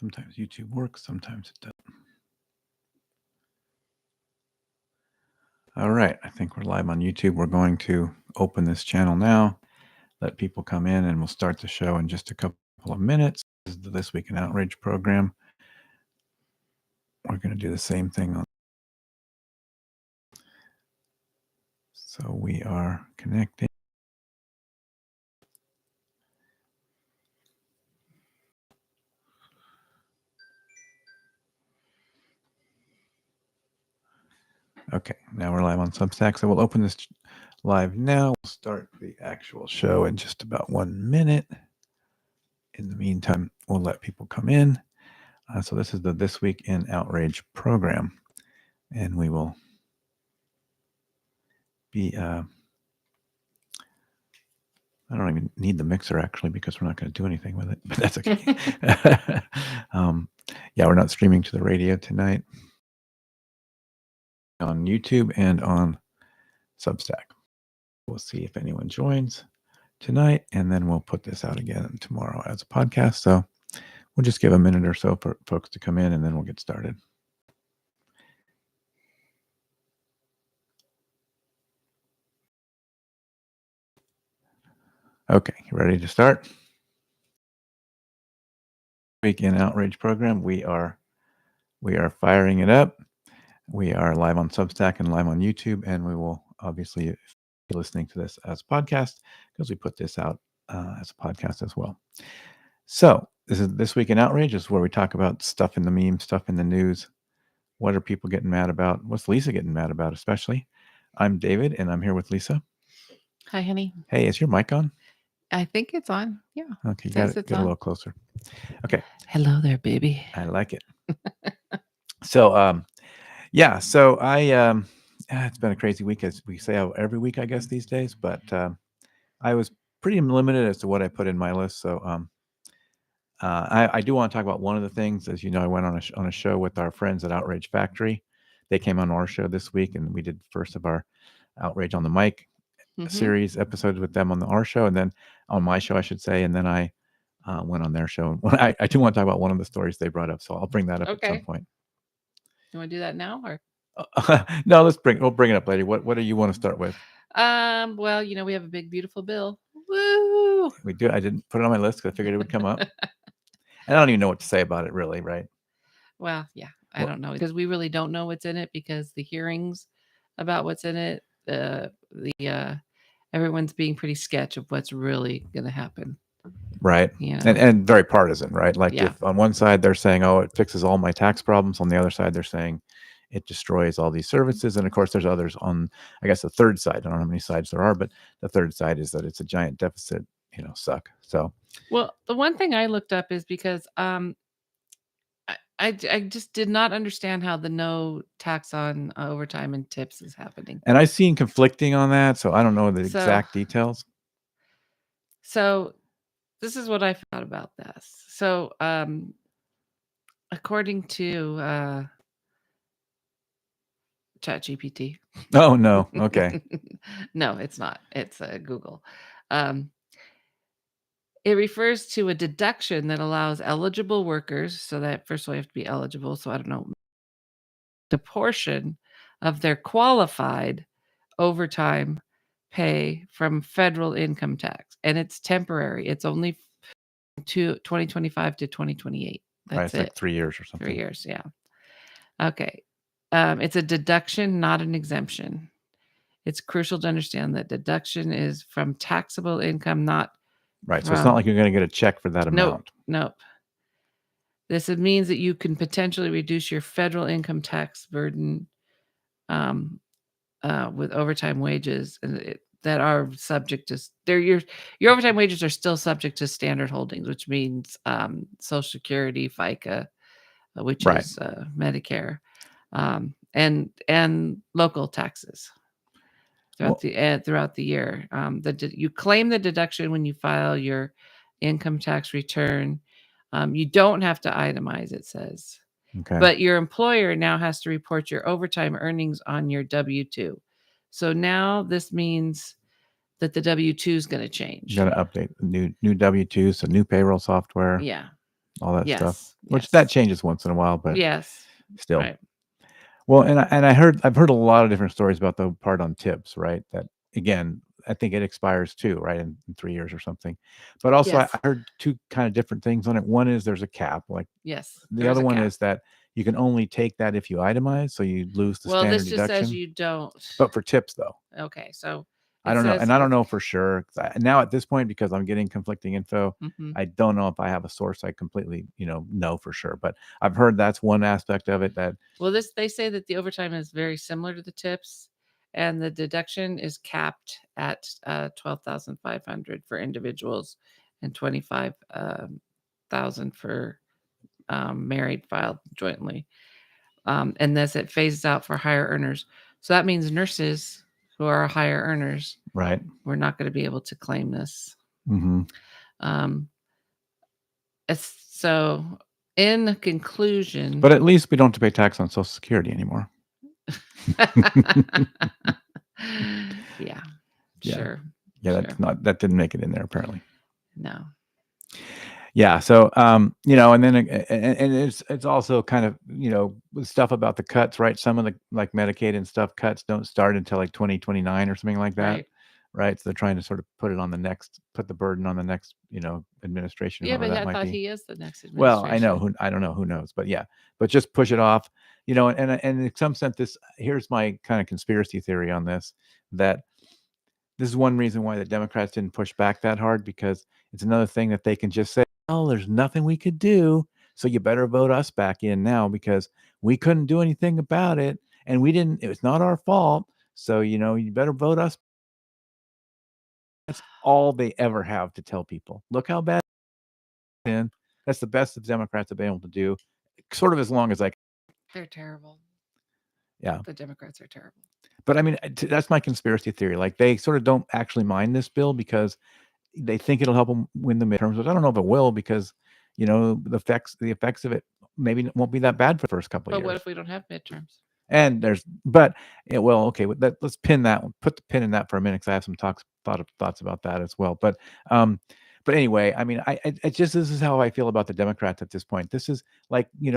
Sometimes YouTube works, sometimes it doesn't. All right, I think we're live on YouTube. We're going to open this channel now, let people come in, and we'll start the show in just a couple of minutes. This is the This Week in Outrage program. We're going to do the same thing on. So we are connecting. Okay, now we're live on Substack. So we'll open this live now. We'll start the actual show in just about 1 minute. In the meantime, we'll let people come in. So this is the This Week in Outrage program. And we will be... I don't even need the mixer, actually, because we're not going to do anything with it. But that's okay. Yeah, we're not streaming to the radio tonight. On YouTube and on Substack. We'll see if anyone joins tonight, and then we'll put this out again tomorrow as a podcast. So we'll just give a minute or so for folks to come in, and then we'll get started. Okay, you ready to start? Week in Outrage program. We are firing it up. We are live on Substack and live on YouTube, and we will obviously be listening to this as a podcast because we put this out as a podcast as well. So this is This Week in Outrage. This is where we talk about stuff in the memes, stuff in the news. What are people getting mad about? What's Lisa getting mad about, especially? I'm David, and I'm here with Lisa. Hi, honey. Hey, is your mic on? I think it's on. Yeah. Okay, you got to get a little closer. Okay. Hello there, baby. I like it. So, yeah. So it's been a crazy week, as we say every week, I guess, these days. But I was pretty limited as to what I put in my list. So I do want to talk about one of the things. As you know, I went on a show with our friends at Outrage Factory. They came on our show this week, and we did the first of our Outrage on the Mic series episodes with them on our show, and then on my show, I should say. And then I went on their show. I do want to talk about one of the stories they brought up, so I'll bring that up at some point. You want to do that now, or no? We'll bring it up later. What do you want to start with? Well, we have a big, beautiful bill. Woo! We do. I didn't put it on my list because I figured it would come up. I don't even know what to say about it, really, right? Well, yeah, I don't know, because we really don't know what's in it, because the hearings about what's in it, everyone's being pretty sketch of what's really going to happen. Right. And very partisan, right? Like if on one side they're saying, oh, it fixes all my tax problems. On the other side, they're saying it destroys all these services. And of course, there's others on, I guess, the third side. I don't know how many sides there are, but the third side is that it's a giant deficit, suck. So, well, the one thing I looked up is because I just did not understand how the no tax on overtime and tips is happening. And I've seen conflicting on that, so I don't know the exact details. So this is what I found about this. So according to ChatGPT. Oh, no. Okay. No, it's not. It's Google. It refers to a deduction that allows eligible workers, so that first of all, you have to be eligible. So I don't know, the portion of their qualified overtime pay from federal income tax. And it's temporary. It's only to 2025 to 2028. That's it. Like 3 years or something. 3 years, yeah. Okay. It's a deduction, not an exemption. It's crucial to understand that deduction is from taxable income, not right. So it's not like you're going to get a check for that amount. Nope. This means that you can potentially reduce your federal income tax burden with overtime wages that are subject to your overtime wages are still subject to standard holdings, which means Social Security, FICA, which is Medicare, and local taxes throughout the year. You claim the deduction when you file your income tax return. You don't have to itemize, it says. Okay. But your employer now has to report your overtime earnings on your W-2. So now this means that the W-2 is going to change. You're going to update new W-2, so new payroll software. Yeah. all that stuff, Yes, which that yes. changes once in a while, but Yes. still. Right. Well, I've heard a lot of different stories about the part on tips, right? That again, I think it expires too, right, in 3 years or something. But also, I Yes. heard two kind of different things on it. One is there's a cap, like Yes, the there is other a one cap. is that you can only take that if you itemize, so you lose the Well, standard this just says deduction. you don't. But for tips, though, Okay, so I it don't know, says and I don't if know for sure. 'Cause now at this point, because I'm getting conflicting info, mhm. I don't know if I have a source I completely, know for sure. But I've heard that's one aspect of it that Well, this they say that the overtime is very similar to the tips, and the deduction is capped at 12,500 for individuals and 25,000 for married filed jointly. And this it phases out for higher earners. So that means nurses who are higher earners, right. we're not going to be able to claim this. Hmm. Um, so, in conclusion, But at least we don't have to pay tax on Social Security anymore. yeah, Yeah. sure, Yeah, sure. that didn't make it in there apparently. No. Yeah, so, and then and it's also kind of, with stuff about the cuts, right? Some of the, like, Medicaid and stuff cuts don't start until, like, 2029 or something like that, Right. right? So they're trying to sort of put the burden on the next, administration, Yeah, whoever but that I might thought be. he is the next Well, administration. I don't know, who knows, but yeah. But just push it off, and in some sense, here's my kinda conspiracy theory on this, that this is one reason why the Democrats didn't push back that hard, because it's another thing that they can just say, "Oh, there's nothing we could do, so you better vote us back in now because we couldn't do anything about it, and we didn't it was not our fault, so, you better vote us." That's all they ever have to tell people. Look how bad it's been. That's the best the Democrats have been able to do, sort of as long as I They're terrible. yeah. The Democrats are terrible. But I mean, that's my conspiracy theory. Like, they sort of don't actually mind this bill because they think it'll help them win the midterms, but I don't know if it will because, the effects of it maybe won't be that bad for the first couple of But what years. if we don't have midterms? And but yeah, well, okay, let's pin that one. Put the pin in that for a minute because I have some thoughts about that as well. Um, but anyway, I mean, this is how I feel about the Democrats at this point. This is like, you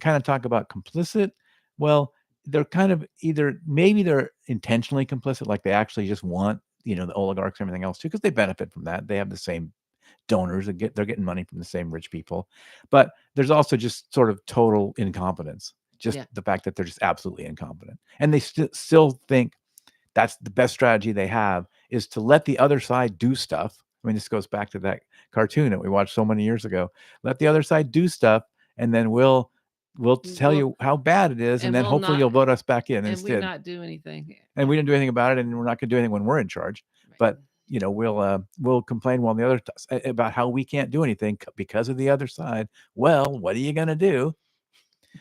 kind of talk about complicit. Well, they're kind of either maybe they're intentionally complicit, like they actually just want, the oligarchs and everything else too, because they benefit from that. They have the same donors and they're getting money from the same rich people. But there's also just sort of total incompetence. Just Yeah. the fact that they're just absolutely incompetent. And they still think that's the best strategy they have, is to let the other side do stuff. I mean, this goes back to that cartoon that we watched so many years ago. Let the other side do stuff, and then we'll tell We'll you how bad it is, and and then we'll hopefully not you'll vote us back in and we instead. not do anything. And Yeah. we didn't do anything about it, and we're not going to do anything when we're in charge. Right. But we'll complain while the other about how we can't do anything because of the other side. Well, what are you going to do?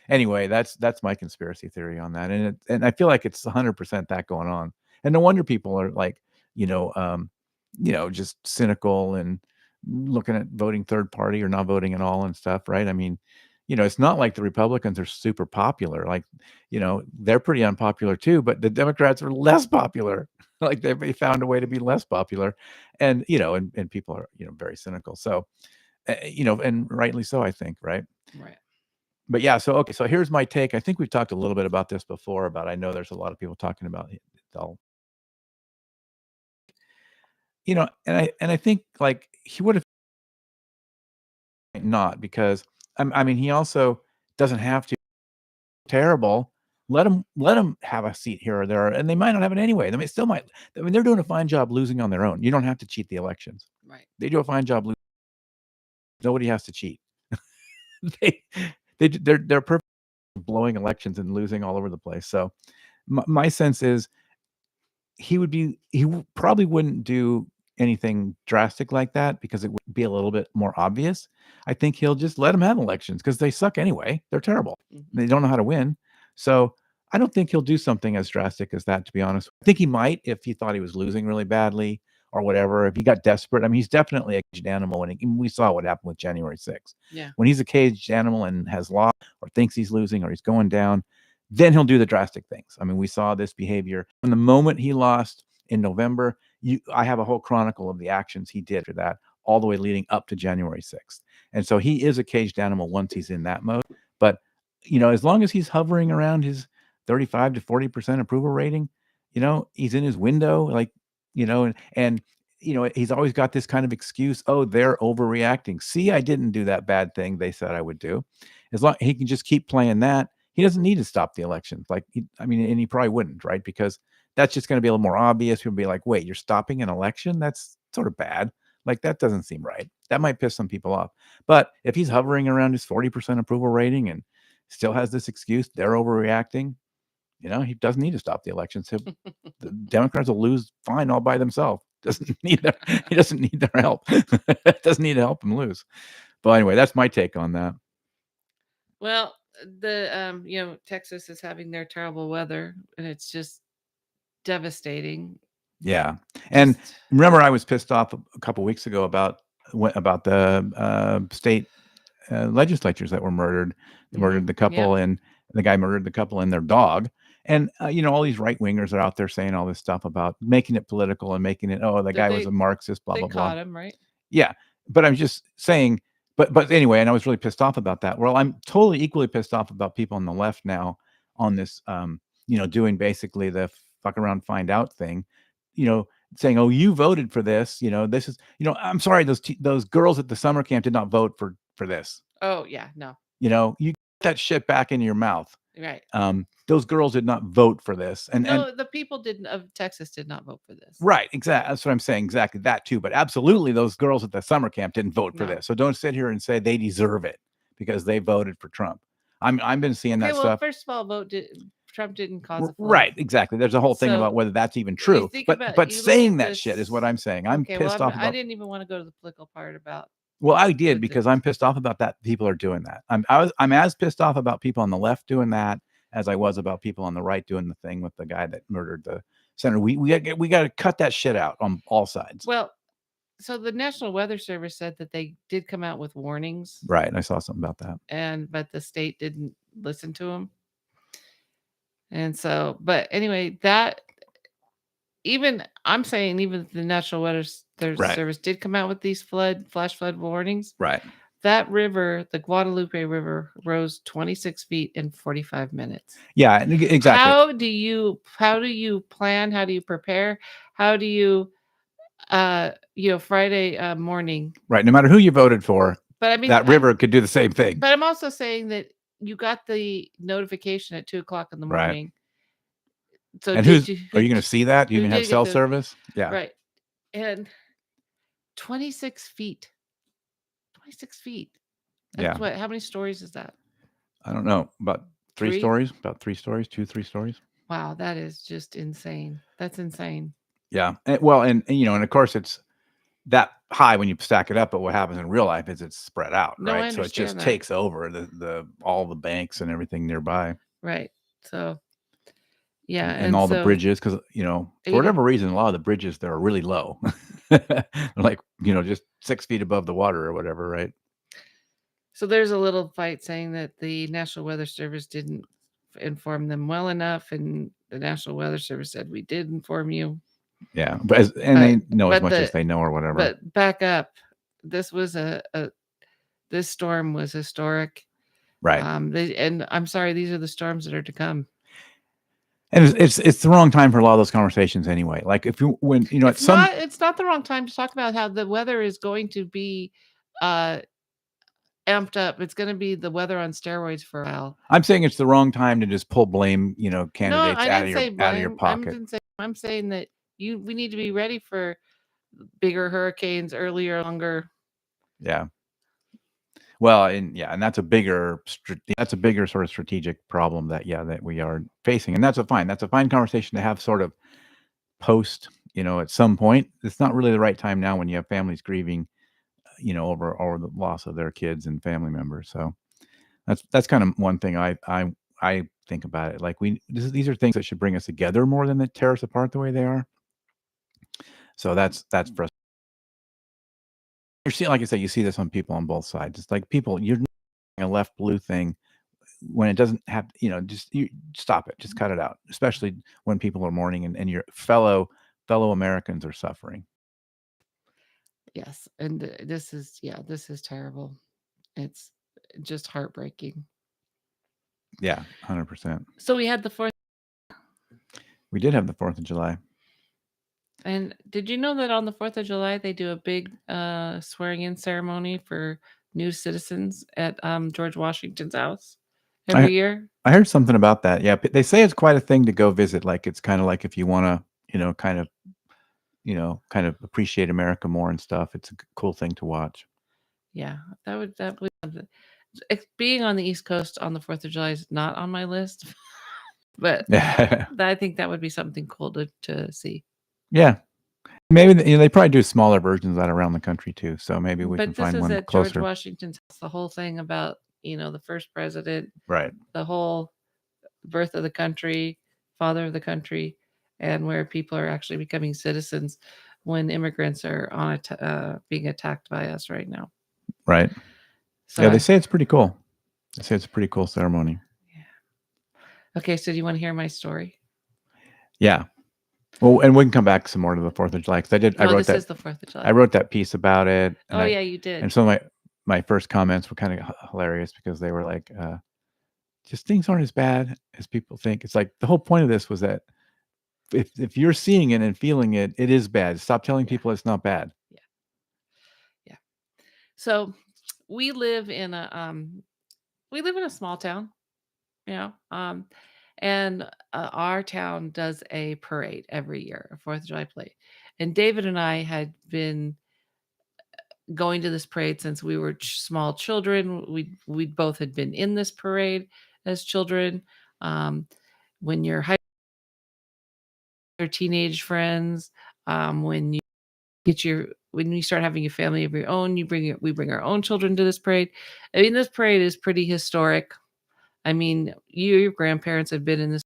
Anyway, that's my conspiracy theory on that, and I feel like it's 100% that going on, and no wonder people are like, just cynical and looking at voting third party or not voting at all and stuff, right? I mean, it's not like the Republicans are super popular, like, they're pretty unpopular too, but the Democrats are less popular, like they found a way to be less popular, and and people are very cynical, so and rightly so, I think, right? Right. But yeah, so okay, so here's my take. I think we've talked a little bit about this before, but I know there's a lot of people talking about it. All, and I think like he would have not, because I mean he also doesn't have to terrible. Let him have a seat here or there, and they might not have it anyway. I mean, still might. I mean, they're doing a fine job losing on their own. You don't have to cheat the elections. Right. They do a fine job. Nobody has to cheat. they they're perfect blowing elections and losing all over the place. So my sense is probably wouldn't do anything drastic like that because it would be a little bit more obvious. I think he'll just let them have elections because they suck anyway. They're terrible. Mhm. They don't know how to win. So I don't think he'll do something as drastic as that, to be honest. I think he might if he thought he was losing really badly or whatever. If he got desperate, I mean, he's definitely a caged animal, and we saw what happened with January 6th. Yeah. When he's a caged animal and has lost or thinks he's losing or he's going down, then he'll do the drastic things. I mean, we saw this behavior from the moment he lost in November. I have a whole chronicle of the actions he did for that, all the way leading up to January 6th. And so he is a caged animal once he's in that mode. But as long as he's hovering around his 35 to 40% approval rating, he's in his window, like, and he's always got this kind of excuse. Oh, they're overreacting. See, I didn't do that bad thing they said I would do. As long he can just keep playing that, he doesn't need to stop the elections. Like, and he probably wouldn't, right? Because that's just going to be a little more obvious. People be like, wait, you're stopping an election? That's sort of bad. Like, that doesn't seem right. That might piss some people off. But if he's hovering around his 40% approval rating and still has this excuse, they're overreacting, he doesn't need to stop the elections. The Democrats will lose fine all by themselves. He doesn't need their help. Doesn't need to help him lose. But anyway, that's my take on that. Well, Texas is having their terrible weather, and it's just devastating. Yeah. And remember, I was pissed off a couple weeks ago about the state legislatures that were murdered. They murdered the couple, and the guy murdered the couple and their dog. And all these right wingers are out there saying all this stuff about making it political and making it, the guy was a Marxist, blah blah blah. They caught him, right? Yeah, but I'm just saying. But anyway, and I was really pissed off about that. Well, I'm totally equally pissed off about people on the left now on this, doing basically the fuck around, find out thing. Saying, "Oh, you voted for this." This is, I'm sorry, those girls at the summer camp did not vote for this. Oh yeah, no. You get that shit back into your mouth. Right. Those girls did not vote for this, and the people of Texas did not vote for this. Right, exactly. That's what I'm saying. Exactly that too. But absolutely, those girls at the summer camp didn't vote for this. So don't sit here and say they deserve it because they voted for Trump. I've been seeing that stuff. First of all, Trump didn't cause a flood. Right, exactly. There's a whole thing about whether that's even true. But saying that shit is what I'm saying. I'm pissed off about. I didn't even want to go to the political part about. Well, I did because I'm pissed off about that. People are doing that. I'm as pissed off about people on the left doing that as I was about people on the right doing the thing with the guy that murdered the senator. We got to cut that shit out on all sides. Well, so the National Weather Service said that they did come out with warnings. Right, and I saw something about that. But the state didn't listen to them. And so, but anyway, I'm saying even the National Weather Service did come out with these flash flood warnings. Right. That river, the Guadalupe River, rose 26 feet in 45 minutes. Yeah, exactly. How do you plan? How do you prepare? How do you, Friday morning? Right. No matter who you voted for, but I mean, that river could do the same thing. But I'm also saying that you got the notification at 2:00 in the morning. Right. So and are you going to see that? Do you even have cell service? Yeah. Right. And 26 feet. 26 feet. That's what? How many stories is that? I don't know. About three stories. About 3 stories. 2-3 stories. Wow, that is just insane. That's insane. Yeah. And of course it's that high when you stack it up, but what happens in real life is it's spread out, right? So it just takes over all the banks and everything nearby. Right. So yeah, and all the bridges, because for whatever reason, a lot of the bridges there are really low. They're like just 6 feet above the water or whatever, right? So there's a little fight saying that the National Weather Service didn't inform them well enough, and the National Weather Service said we did inform you. Yeah, but they know as much as they know or whatever. But back up, this was this storm was historic, right? And I'm sorry, these are the storms that are to come. And it's the wrong time for a lot of those conversations anyway. Like it's not the wrong time to talk about how the weather is going to be amped up. It's going to be the weather on steroids for a while. I'm saying it's the wrong time to just pull blame, candidates out of your pocket. I'm saying that we need to be ready for bigger hurricanes earlier, longer. Yeah. Well, and that's a bigger sort of strategic problem that we are facing, and that's a fine conversation to have sort of post, at some point. It's not really the right time now when you have families grieving, over the loss of their kids and family members. So that's kind of one thing I think about it. Like these are things that should bring us together more than that tear us apart the way they are. So that's frustrating. You're seeing, like I said, you see this on people on both sides. It's like you're doing a left blue thing when it doesn't have, you stop it, just cut it out, especially when people are mourning and your fellow Americans are suffering. Yes. And this is terrible. It's just heartbreaking. Yeah, 100%. So we had the 4th. We did have the 4th of July. And did you know that on the 4th of July, they do a big, swearing-in ceremony for new citizens at, George Washington's house I every year? I heard something about that. Yeah, but they say it's quite a thing to go visit. Like, it's kinda like if you wanna, kind of appreciate America more and stuff. It's a cool thing to watch. Yeah, that would something. Being on the East Coast on the 4th of July is not on my list, but I think that would be something cool to see. Yeah. Maybe, they probably do smaller versions of that around the country too, so maybe we can But this find is one at George closer. Washington's house, the whole thing about, the first president, Right. the whole birth of the country, father of the country, and where people are actually becoming citizens when immigrants are being attacked by us right now. Right. So Yeah, they I say it's pretty cool. They say it's a pretty cool ceremony. yeah. Okay, so do you wanna hear my story? Yeah. Well, and we can come back some more to the 4th of July because Well, this is the 4th of I July. wrote that piece about it, Oh, yeah, you did. and some of my first comments were kinda hilarious because they were like, "Just things aren't as bad as people think." It's like the whole point of this was that if you're seeing it and feeling it, it is bad. Stop telling Yeah, people it's not bad. yeah, yeah. So, we live in a small town, you know, and, our town does a parade every year, a 4th of July parade, and David and I had been going to this parade since we were small children. We both had been in this parade as children. Um, when you're high or teenage friends, when you when you start having a family of your own, we bring our own children to this parade. I mean, this parade is pretty historic. I mean, your grandparents have been in this,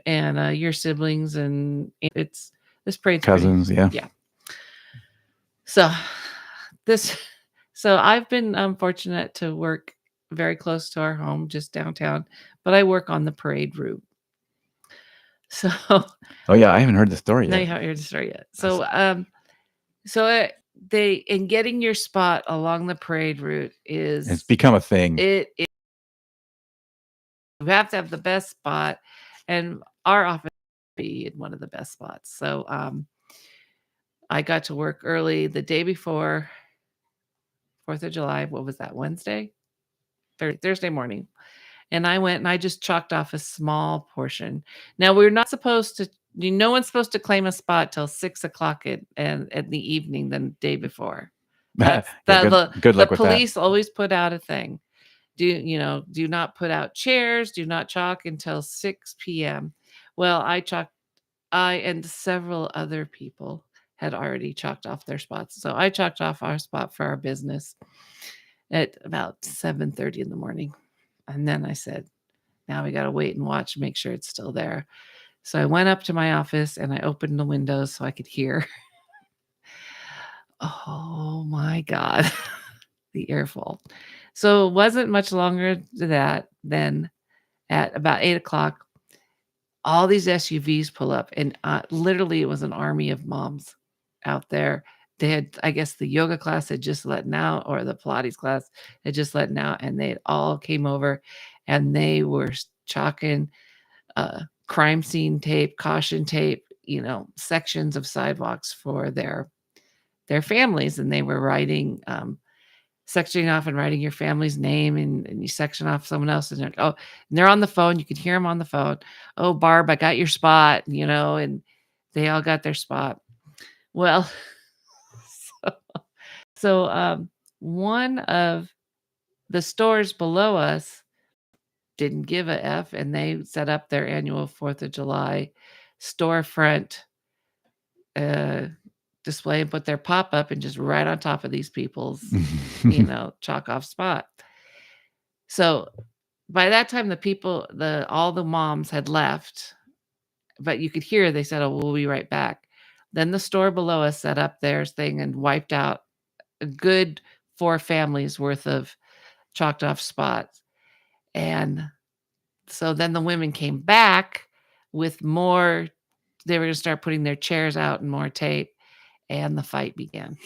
and your siblings, and it's this parade's pretty, Cousins, yeah. yeah. So this so I've been, fortunate to work very close to our home, just downtown, but I work on the parade route. So Oh, yeah, I haven't heard the story now yet. you haven't heard the story yet. That's They in getting your spot along the parade route It's is become a thing. you have to have the best spot, and our office be in one of the best spots. So, I got to work early the day before 4th of July. What was that, Wednesday? Thursday morning. And I went and I just chalked off a small portion. Now we're not supposed to no one's supposed to claim a spot till 6 o'clock at the evening the day before. That's Yeah, good the luck with that. police always put out a thing. Do not put out chairs, do not chalk until 6 PM. Well, I and several other people had already chalked off their spots. So I chalked off our spot for our business at about 7:30 in the morning. And then I said, now we gotta wait and watch, make sure it's still there. So I went up to my office and I opened the windows so I could hear. Oh my god, the earful. So it wasn't much longer to that than at about 8 o'clock, all these SUVs pull up, and, literally, it was an army of moms out there. They had I guess the yoga class had just letting out, or the Pilates class had just letting out, and they all came over, and they were chalking crime scene tape, caution tape, sections of sidewalks for their families, and they were writing, sectioning off and writing your family's name, and you section off someone else, and they're on the phone. You could hear them on the phone. Oh, Barb, I got your spot, and they all got their spot. Well, so, one of the stores below us didn't give a F, and they set up their annual 4th of July storefront, uh, display and put their pop-up and just right on top of these people's, chalk off spot. So, by that time, all the moms had left, but you could hear they said, "Oh, we'll be right back." Then the store below us set up their thing and wiped out a good 4 families worth of chalked off spots, and so then the women came back with more. They were gonna start putting their chairs out and more tape, and the fight began.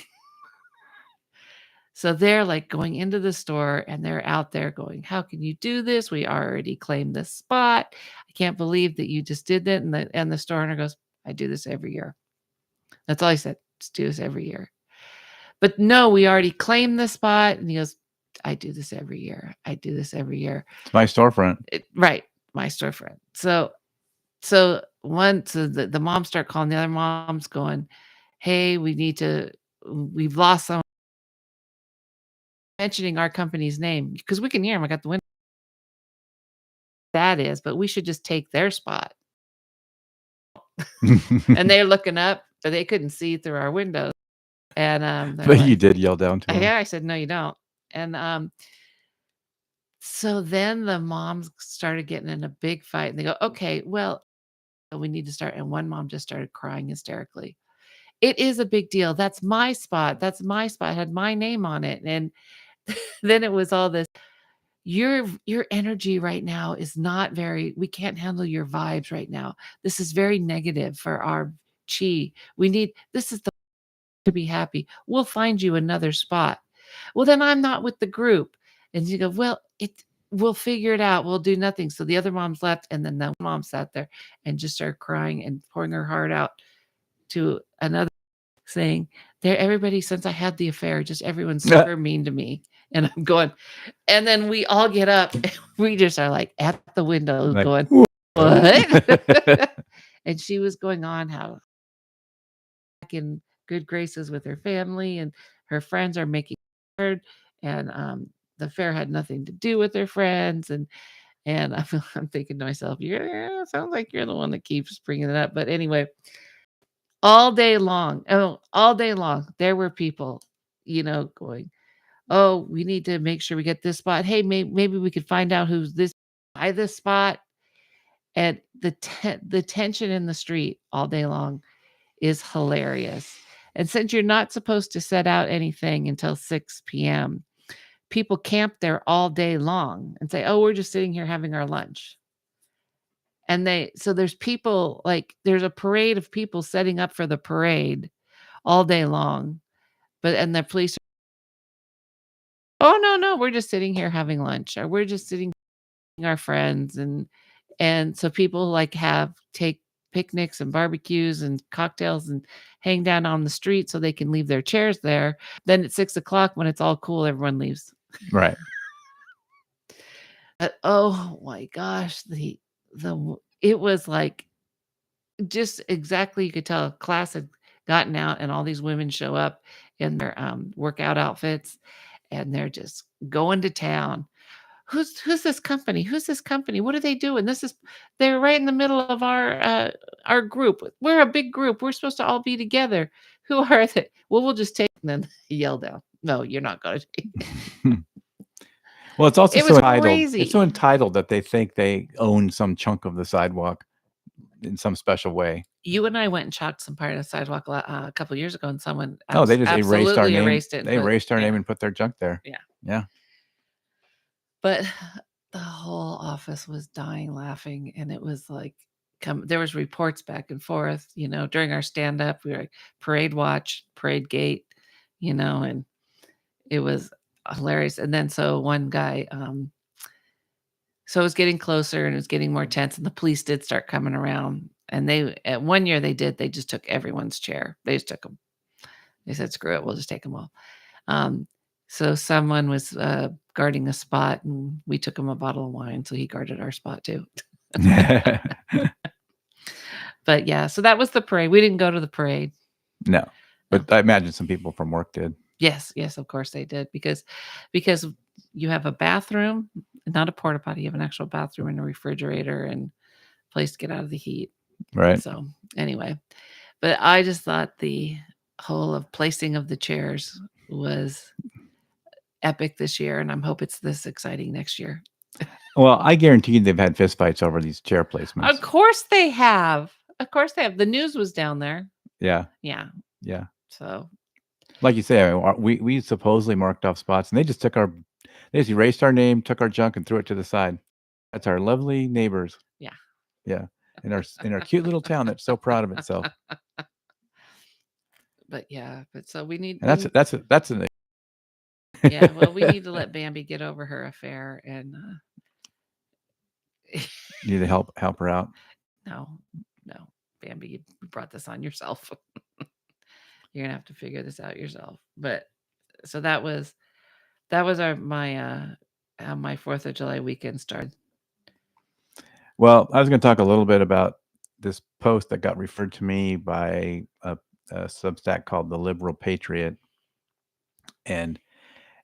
So they're like going into the store and they're out there going, "How can you do this? We already claimed this spot. I can't believe that you just did that." And the store owner goes, "I do this every year." That's all he said. Just do this every year. But no, we already claimed the spot. And he goes, "I do this every year. I do this every year." It's my storefront. Right. My storefront. So once the moms start calling the other moms going, "Hey, we've lost someone," mentioning our company's name because we can hear them. I got the window. That is, but we should just take their spot. And they're looking up, but they couldn't see through our windows. And they're But you like, did yell down to him. "Yeah." I said, "No, you don't." And so then the moms started getting in a big fight and they go, "Okay, well, we need to start." And one mom just started crying hysterically. "It is a big deal. That's my spot. That's my spot. It had my name on it." And then it was all this, your energy right now is not very, we can't handle your vibes right now. This is very negative for our chi. We need, this is the to be happy. We'll find you another spot. Well, then I'm not with the group. And you go, "Well, we'll figure it out. We'll do nothing." So the other moms left, and then the mom sat there and just started crying and pouring her heart out to another, saying, "There, everybody, since I had the affair, just everyone's super mean to me." And I'm going, and then we all get up and we just are like at the window Like, going, what? "What?" And she was going on how back in good graces with her family and her friends are making her, and the affair had nothing to do with her friends. And I'm thinking to myself, "Yeah, sounds like you're the one that keeps bringing it up." But anyway, all day long, there were people, going, "Oh, we need to make sure we get this spot. Hey, maybe we could find out who's this by this spot." And the tension in the street all day long is hilarious. And since you're not supposed to set out anything until 6 p.m., people camp there all day long and say, "Oh, we're just sitting here having our lunch." And so there's people, like there's a parade of people setting up for the parade all day long. And the police, "Oh, no, no, we're just sitting here having lunch, or we're just sitting with our friends." And so people like take picnics and barbecues and cocktails and hang down on the street so they can leave their chairs there. Then at 6 o'clock, when it's all cool, everyone leaves. Right. Oh my gosh, it was like just exactly, you could tell class had gotten out and all these women show up in their workout outfits and they're just going to town. Who's this company? Who's this company? What are they doing? They're right in the middle of our group. We're a big group. We're supposed to all be together. Who are they? Well, we'll just take them. Then yell down. "No, you're not going to take." Well, it's also It so was entitled. It's so crazy. entitled that they think they own some chunk of the sidewalk in some special way. You and I went and chalked some part of the sidewalk a couple years ago, and someone Oh, they just erased our absolutely name. erased it and They put, erased our name yeah, and put their junk there. yeah. Yeah. But the whole office was dying laughing, and it was like, there was reports back and forth, during our stand up. We were like parade watch, parade gate, and it was hilarious. And then so one guy, so it was getting closer and it was getting more tense, and the police did start coming around. And at one year they just took everyone's chair. They just took them. They said, "Screw it, we'll just take them all." Um, so someone was guarding a spot, and we took him a bottle of wine, so he guarded our spot too. But yeah, so that was the parade. We didn't go to the parade. No, but I imagine some people from work did. Yes, yes, of course they did, because you have a bathroom, not a porta potty. You have an actual bathroom and a refrigerator and place to get out of the heat. Right. So anyway, but I just thought the whole of placing of the chairs was epic this year, and I'm hope it's this exciting next year. Well, I guarantee you they've had fistfights over these chair placements. Of course they have. Of course they have. The news was down there. Yeah. Yeah. Yeah. So Like you say, we supposedly marked off spots, and they just erased our name, took our junk, and threw it to the side. That's our lovely neighbors. yeah. Yeah, in our cute little town that's so proud of itself. But yeah, but so we need, And that's an Yeah, well, we need to let Bambi get over her affair and, You need to help her out. no, no, Bambi, you brought this on yourself. You're gonna have to figure this out yourself. But so that was our my how my 4th of July weekend started. Well, I was going to talk a little bit about this post that got referred to me by a Substack called The Liberal Patriot, and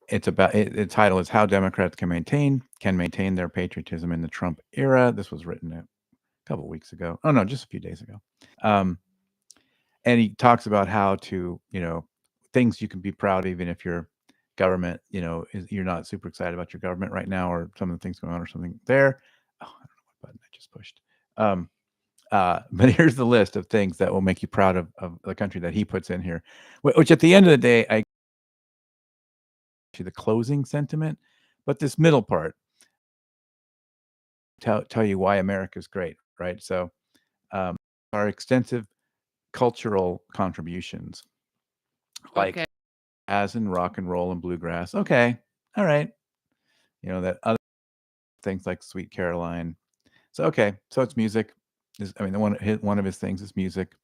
it's about the title is "How Democrats Can Maintain Their Patriotism in the Trump Era." This was written a couple weeks ago. Oh no, just a few days ago. Um, and he talks about how to, things you can be proud of, even if your government, you're not super excited about your government right now, or some of the things going on, or something there. Oh, I don't know what button I just pushed. But here's the list of things that will make you proud of the country that he puts in here, which at the end of the day, I to the closing sentiment, but this middle part tell you why America's great, right? So, um, our extensive cultural contributions, like Okay. as in rock and roll and bluegrass. Okay, all right, that other things like Sweet Caroline. So okay, so it's music. The one of his things is music.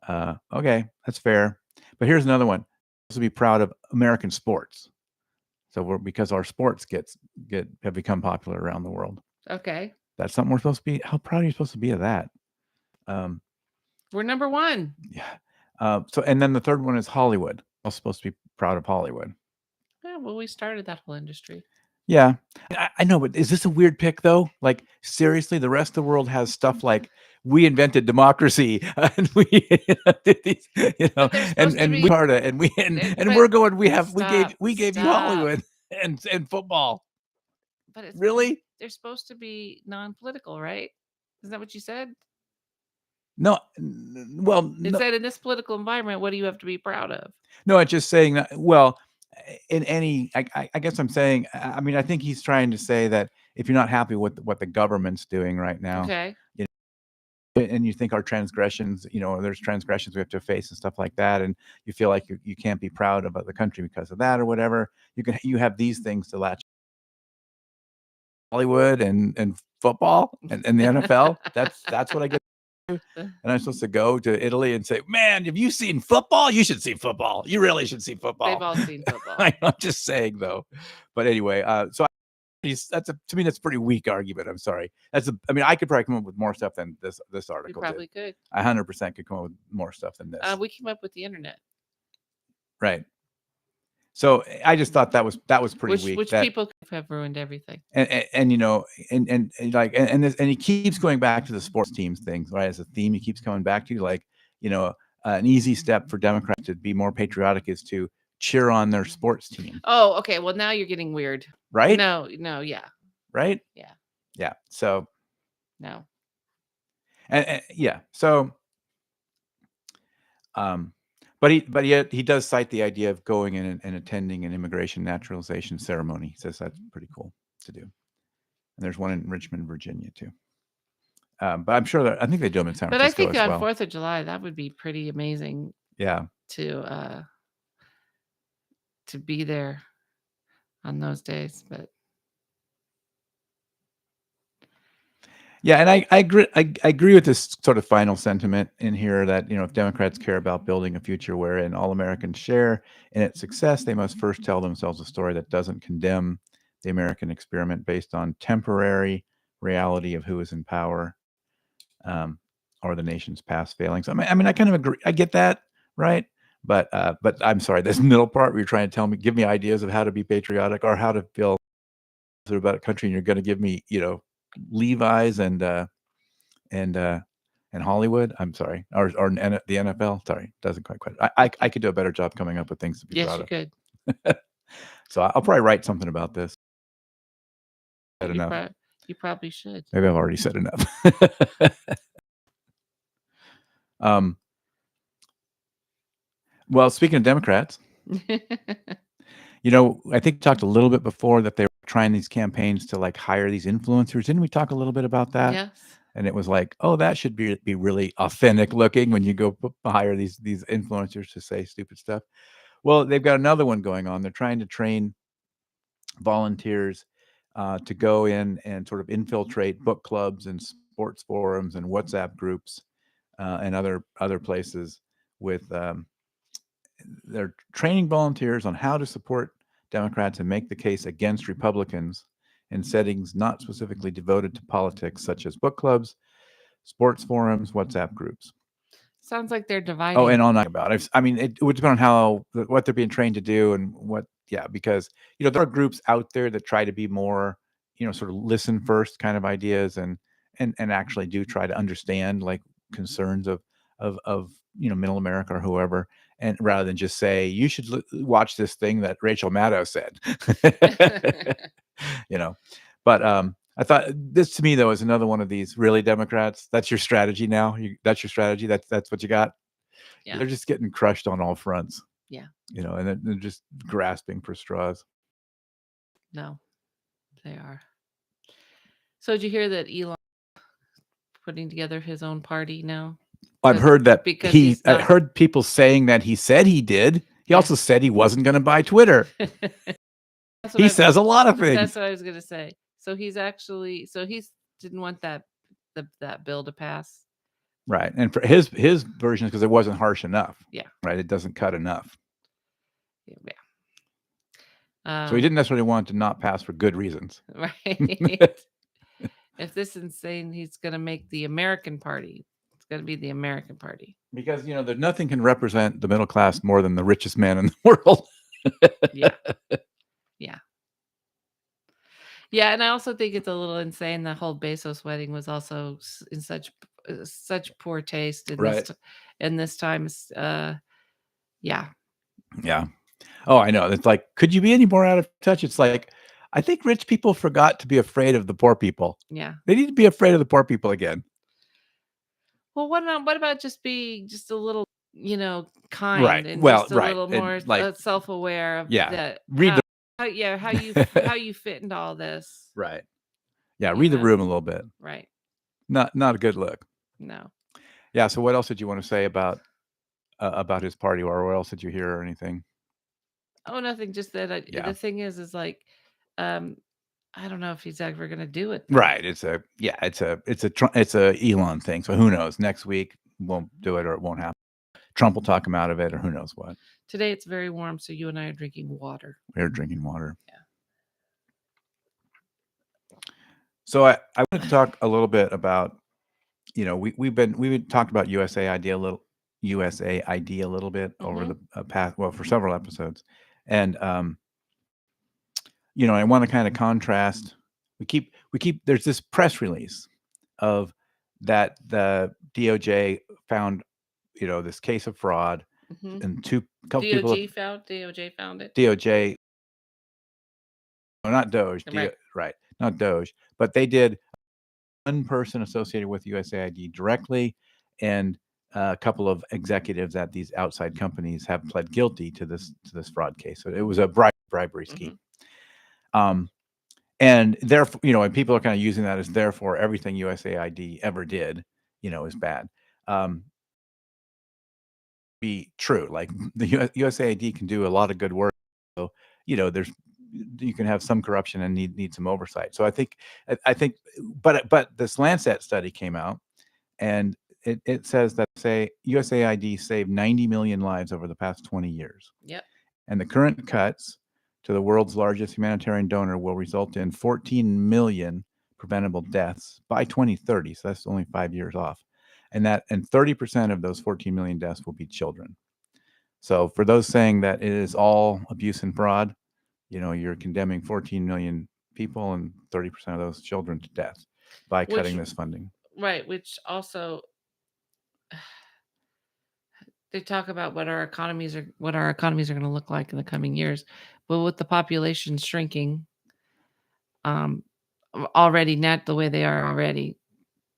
Okay, that's fair. But here's another one. To be proud of American sports. So because our sports have become popular around the world. Okay. That's something we're supposed to be. How proud are you supposed to be of that? We're number 1. Yeah. So and then the third one is Hollywood. I'm supposed to be proud of Hollywood. Yeah, well, we started that whole industry. Yeah, I know, but is this a weird pick though? Like seriously, the rest of the world has stuff like we invented democracy and we did these, But they're supposed to and be we are and we and but we're going. stop, We gave you stop. Hollywood and football. But Really? they're supposed to be non-political, right? Isn't that what you said? No. Well, It no, said in this political environment, what do you have to be proud of? no. It's just saying that. Well, in any, I guess I'm saying. I mean, I think he's trying to say that if you're not happy with what the government's doing right now, Okay. and you think our transgressions, there's transgressions we have to face and stuff like that, and you feel like you can't be proud about the country because of that or whatever, you have these things to latch Hollywood and football and the NFL. That's what I get to. And I'm supposed to go to Italy and say, man, have you seen football? You should see football. You really should see They've football. all seen football. I'm just saying though. But anyway, so to me that's a pretty weak argument. I'm sorry. I mean, I could probably come up with more stuff than this You article did. probably could. 100% could come up with more stuff than this. We came up with the internet, Right. So I just thought that was pretty weak. which people have ruined everything. And he keeps going back to the sports teams things, right? As a theme, he keeps coming back to, like, an easy step for Democrats to be more patriotic is to cheer on their sports team. Oh, okay. Well, now you're getting weird. Right? No, yeah. Right? Yeah. Yeah. So No. and yeah. So but he does cite the idea of going in and attending an immigration naturalization ceremony. He says that's pretty cool to do. And there's one in Richmond, Virginia, too. But I'm sure I think they do them in San But I Francisco think as on well. 4th of July, that would be pretty amazing Yeah. to be there on those days. But Yeah, and I agree. I agree with this sort of final sentiment in here that, if Democrats care about building a future wherein all Americans share in its success, they must first tell themselves a story that doesn't condemn the American experiment based on temporary reality of who is in power, or the nation's past failings. I mean, I kind of agree. I get that, right? But I'm sorry, this middle part where you're trying to give me ideas of how to be patriotic or how to feel about a country, and you're going to give me, Levi's and Hollywood. I'm sorry, or the NFL. Sorry, doesn't quite. I could do a better job coming up with things to be yes, proud you of. could. So I'll probably write something about this. Said enough. You probably should. Maybe I've already said enough. Well, speaking of Democrats, I think we talked a little bit before that they were trying these campaigns to, like, hire these influencers. Didn't we talk a little bit about that? Yes. And it was like, oh, that should be really authentic looking when you go hire these influencers to say stupid stuff. Well, they've got another one going on. They're trying to train volunteers to go in and sort of infiltrate book clubs and sports forums and WhatsApp groups and other places with they're training volunteers on how to support Democrats and make the case against Republicans in settings not specifically devoted to politics, such as book clubs, sports forums, WhatsApp groups. Sounds like they're Oh, dividing. and on about it. I mean, it would depend on how what they're being trained to do and what. Yeah, because there are groups out there that try to be more, sort of listen first kind of ideas and actually do try to understand like concerns of middle America or whoever, and rather than just say you should watch this thing that Rachel Maddow said, you know. But I thought this to me though is another one of these really Democrats. That's your strategy now. That's your strategy. That's what you got. Yeah. They're just getting crushed on all fronts. Yeah. And they're just grasping for straws. No, they are. So did you hear that Elon putting together his own party now? I've heard that because I heard people saying that he said he did. He also said he wasn't going to buy Twitter. He says a lot of things. That's what I was going to say. So he's didn't want that bill to pass. Right. And for his version is because it wasn't harsh enough. Yeah. Right. It doesn't cut enough. Yeah. So he didn't necessarily want it to not pass for good reasons. Right. If this is insane, he's going to make the American party. It's going to be the American party. Because, there's nothing can represent the middle class more than the richest man in the world. Yeah. Yeah. Yeah, and I also think it's a little insane. The whole Bezos wedding was also in such poor taste in this time. Yeah. Yeah. Oh, I know. It's like, could you be any more out of touch? It's like, I think rich people forgot to be afraid of the poor people. Yeah. They need to be afraid of the poor people again. Well, what about just being just a little, kind, right? And well, just a little more like self-aware of that. Read how you fit into all this. Right. Yeah. Read the room a little bit. Right. Not a good look. No. Yeah. So what else did you want to say about his party, or what else did you hear or anything? Oh, nothing. Just that the thing is like, I don't know if he's ever going to do it. Right. It's a Elon thing. So who knows? Next week won't do it, or it won't happen. Trump will talk him out of it, or who knows what. Today it's very warm, so you and I are drinking water. We're drinking water. Yeah. So I wanted to talk a little bit about, we've been talked about USAID a little bit over the past, for several episodes, and I want to kind of contrast. We keep there's this press release of that the DOJ found, this case of fraud, and couple people. DOJ found it. DOJ. No, not Doge. Right. Not Doge, but they did. One person associated with USAID directly, and a couple of executives at these outside companies have pled guilty to this fraud case. So it was a bribery scheme. And therefore, and people are kind of using that as therefore everything USAID ever did, is bad. Be true. Like the USAID can do a lot of good work. So, you can have some corruption and need some oversight. So I think, but this Lancet study came out, and it says that USAID saved 90 million lives over the past 20 years. Yep. And the current cuts to the world's largest humanitarian donor will result in 14 million preventable deaths by 2030. So that's only 5 years off. And 30% of those 14 million deaths will be children. So for those saying that it is all abuse and fraud, you're condemning 14 million people and 30% of those children to death by cutting this funding. Right, which also they talk about what our economies are going to look like in the coming years, but with the population shrinking, already not the way they are already,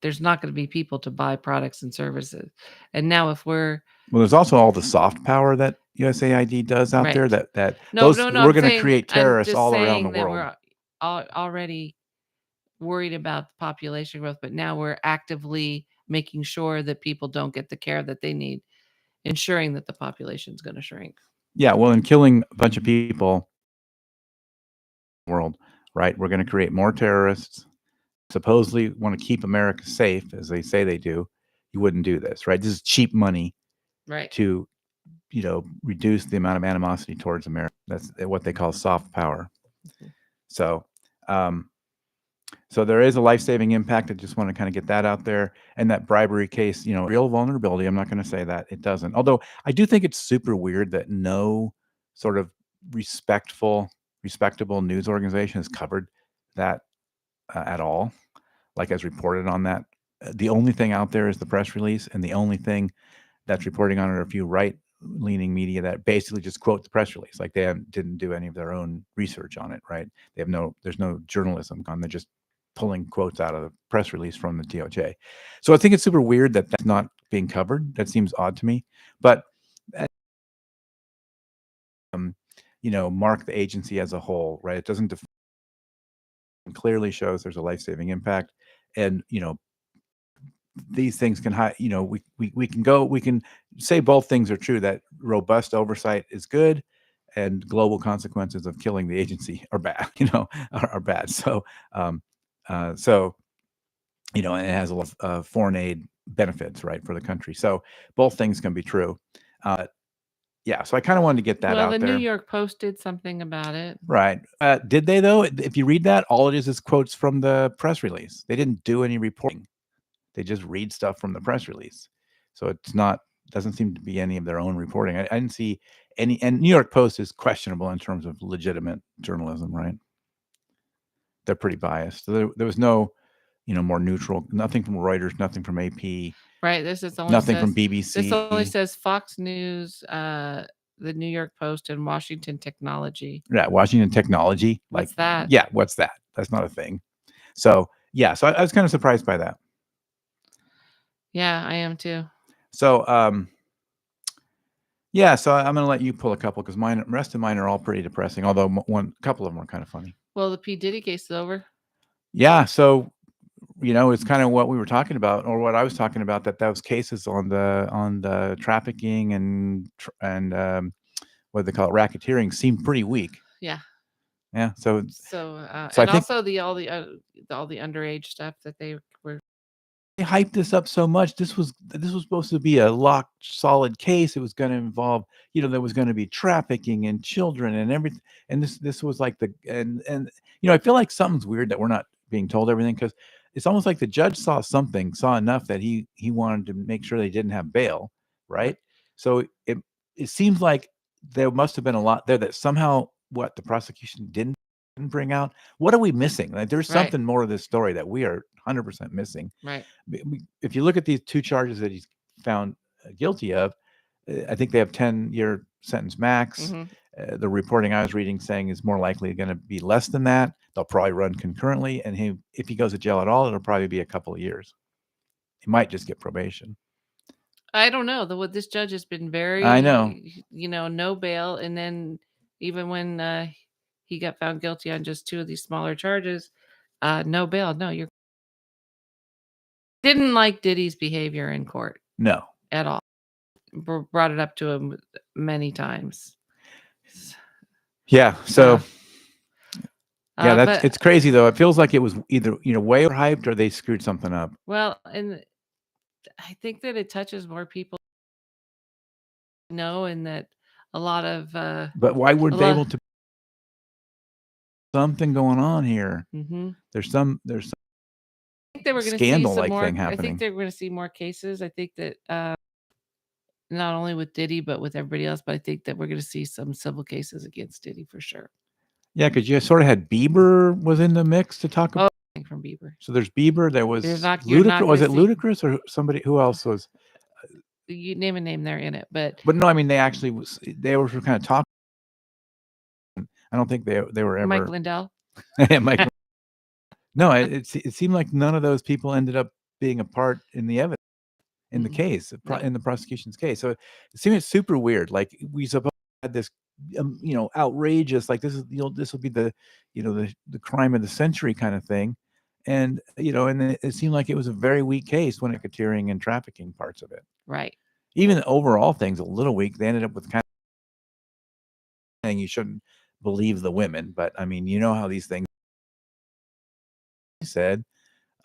there's not going to be people to buy products and services. And now there's also all the soft power that USAID does out there that we're going to create terrorists all around the world. We're already worried about the population growth, but now we're actively making sure that people don't get the care that they need, ensuring that the population is going to shrink. Yeah, well, in killing a bunch of people world, right? We're going to create more terrorists. Supposedly want to keep America safe, as they say they do. You wouldn't do this, right? This is cheap money Right. to, reduce the amount of animosity towards America. That's what they call soft power. Mhm. So, um, so there is a life-saving impact. I just want to kind of get that out there. And that bribery case, real vulnerability. I'm not going to say that it doesn't. Although I do think it's super weird that no sort of respectable news organization has covered that at all, like as reported on that. The only thing out there is the press release, and the only thing that's reporting on it are a few right-leaning media that basically just quote the press release, like didn't do any of their own research on it, right? There's no journalism on. They're just pulling quotes out of the press release from the DOJ. So I think it's super weird that that's not being covered. That seems odd to me, but um, mark the agency as a whole, right? It doesn't clearly shows there's a life-saving impact, and these things can we can we can say both things are true, that robust oversight is good and global consequences of killing the agency are bad, are bad. So um so and it has a lot of foreign aid benefits, right, for the country. So both things can be true. Yeah, so I kind of wanted to get that Well, the out New there. York Post did something about it. Right. Did they though? If you read that, all it is quotes from the press release. They didn't do any reporting. They just read stuff from the press release. So it's not doesn't seem to be any of their own reporting. I didn't see any, and New York Post is questionable in terms of legitimate journalism, right? They're pretty biased. So there was no, more neutral, nothing from Reuters, nothing from AP, Right, nothing from this only BBC. says Fox News, the New York Post, and Washington Technology. Yeah, Washington Technology. Like, What's that? yeah, what's that? That's not a thing. So yeah, so I was kind of surprised by that. Yeah, I am too. So yeah, so I'm going to let you pull a couple because mine, rest of mine are all pretty depressing. Although one couple of them are kind of funny. Well, the P. Diddy case is over. Yeah, so it's kind of what we were talking about, or what I was talking about, that those cases on the trafficking and what do they call it, racketeering, seem pretty weak. Yeah. Yeah, so So, I and think also all the underage stuff that they were. they hyped this up so much. This was supposed to be a locked, solid case. It was going to involve, there was going to be trafficking in children and everything. And this was like and I feel like something's weird that we're not being told everything, because it's almost like the judge saw enough that he wanted to make sure they didn't have bail, Right. right? So it seems like there must have been a lot there that somehow what the prosecution didn't bring out. What are we missing? Like, there's Right. something more of this story that we are 100% missing. Right. If you look at these two charges that he's found guilty of, I think they have 10-year sentence max. Mhm. The reporting I was reading saying is more likely going to be less than that. They'll probably run concurrently, and if he goes to jail at all, it'll probably be a couple of years. He might just get probation. I don't know. This judge has been I know. very, no bail, and then even when he got found guilty on just 2 of these smaller charges, no bail. No, you're didn't like Diddy's behavior in court No. at all. Brought it up to him many times. Yeah. So yeah, But it's crazy though. It feels like it was either way overhyped or they screwed something up. well, and I think that it touches more people, and that a lot of But why a weren't they lot. able to? Something going on here. Mhm. There's I think that we're some going to see scandal some like more. thing I think happening. that we're going to see more cases. I think that not only with Diddy but with everybody else. But I think that we're going to see some civil cases against Diddy for sure. Yeah, because you sort of had Bieber was in the mix to talk about. Oh, from Bieber. So there's Bieber. There You're was not. You're Ludacris. not going Was to it see. Ludacris or somebody? Who else was? You name a name, they're in it. But But no, I mean they were kind of talking. I don't think they were Mike ever. Lindell. Mike. No, it seemed like none of those people ended up being a part in the evidence in the Mm-mm. case, No. in the prosecution's case. So it seemed super weird. Like we supposed had this, outrageous, like this will be the, the crime of the century kind of thing, and and it seemed like it was a very weak case when racketeering and trafficking parts of it. Right. Even the overall thing's a little weak. They ended up with kind saying you shouldn't believe the women, but I mean, you know how these things said,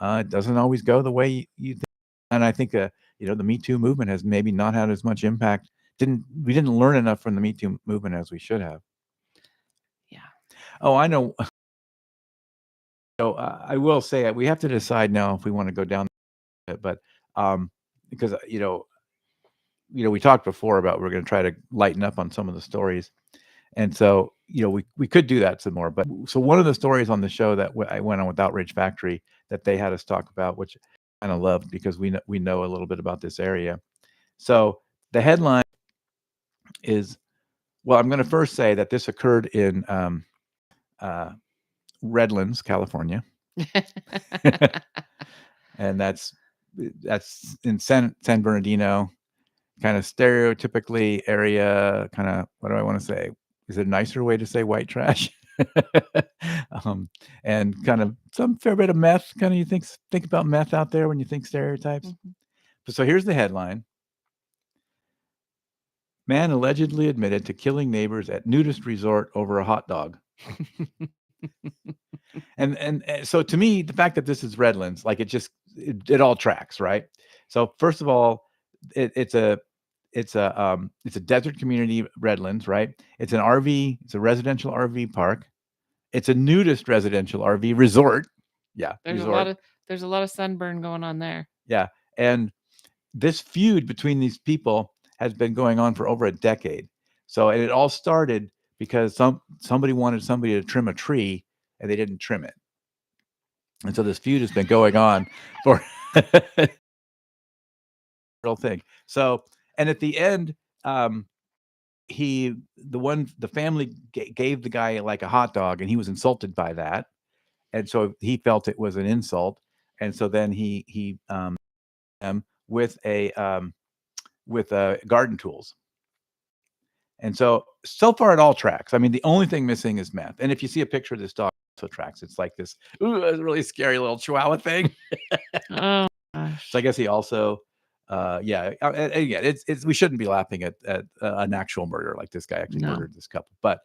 it doesn't always go the way you think. And I think, the Me Too movement has maybe not had as much impact. We didn't learn enough from the Me Too movement as we should have. Yeah. Oh, I know. So I will say we have to decide now if we want to go down it, but because we talked before about we're going to try to lighten up on some of the stories, and so we could do that some more. But so one of the stories on the show that I went on with Outrage Factory that they had us talk about, which I kind of loved because we know a little bit about this area. So the headline is, well, I'm going to first say that this occurred in Redlands, California, and that's in San Bernardino, kind of stereotypically area, kind of, what do I want to say? Is it a nicer way to say white trash? And kind of some fair bit of meth. Kind of, you think about meth out there when you think stereotypes. Mhm. So here's the headline: Man allegedly admitted to killing neighbors at nudist resort over a hot dog. And so to me, the fact that this is Redlands, like it all tracks, right? So first of all, it's a desert community, Redlands, right? It's an RV, it's a residential RV park. It's a nudist residential RV resort. Yeah, There's resort. a lot of sunburn going on there. Yeah, and this feud between these people has been going on for over a decade. So, and it all started because somebody wanted somebody to trim a tree and they didn't trim it. And so this feud has been going on for real thing. So, and at the end, the family gave the guy like a hot dog, and he was insulted by that, and so he felt it was an insult, and so then he with garden tools. And so far it all tracks. I mean, the only thing missing is meth. And if you see a picture of this dog, it also tracks. It's like this really scary little chihuahua thing. Oh gosh. So I guess he also, and again, it's we shouldn't be laughing at an actual murder like this guy actually No. murdered this couple, but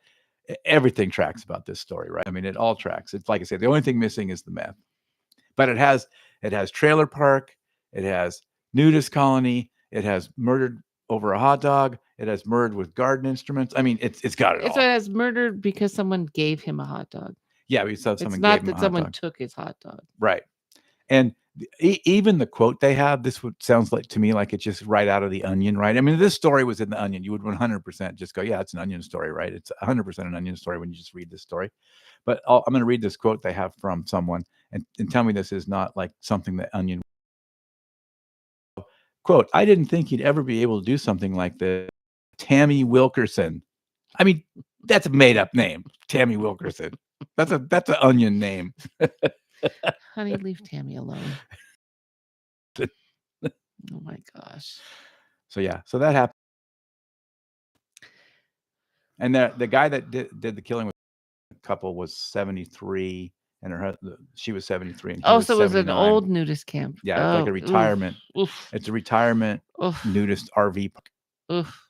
everything tracks about this story, right? I mean, it all tracks. It's like I said, the only thing missing is the meth, but it has trailer park, it has nudist colony, it has murdered over a hot dog, it has murdered with garden instruments. I mean, it's got it It all. says murdered because someone gave him a hot dog. Yeah, we saw It's someone gave not him a that hot someone dog. took his hot dog. Right. And even the quote they have, sounds like to me like it's just right out of the Onion, right? I mean, this story was in the Onion. You would 100% just go, yeah, it's an Onion story, right? It's 100% an Onion story when you just read this story. But I'm going to read this quote they have from someone and tell me this is not like something that Onion. Quote, I didn't think he'd ever be able to do something like this. Tammy Wilkerson. I mean, that's a made up name. Tammy Wilkerson. That's an Onion name. Honey, leave Tammy alone. Oh my gosh. So yeah, so that happened. And the guy that did the killing with the couple was 73, and she was 73, and he Oh, was so it was an 79. old nudist camp. Yeah, it's like a retirement. Oof. It's a retirement Oof. nudist RV park. Oof.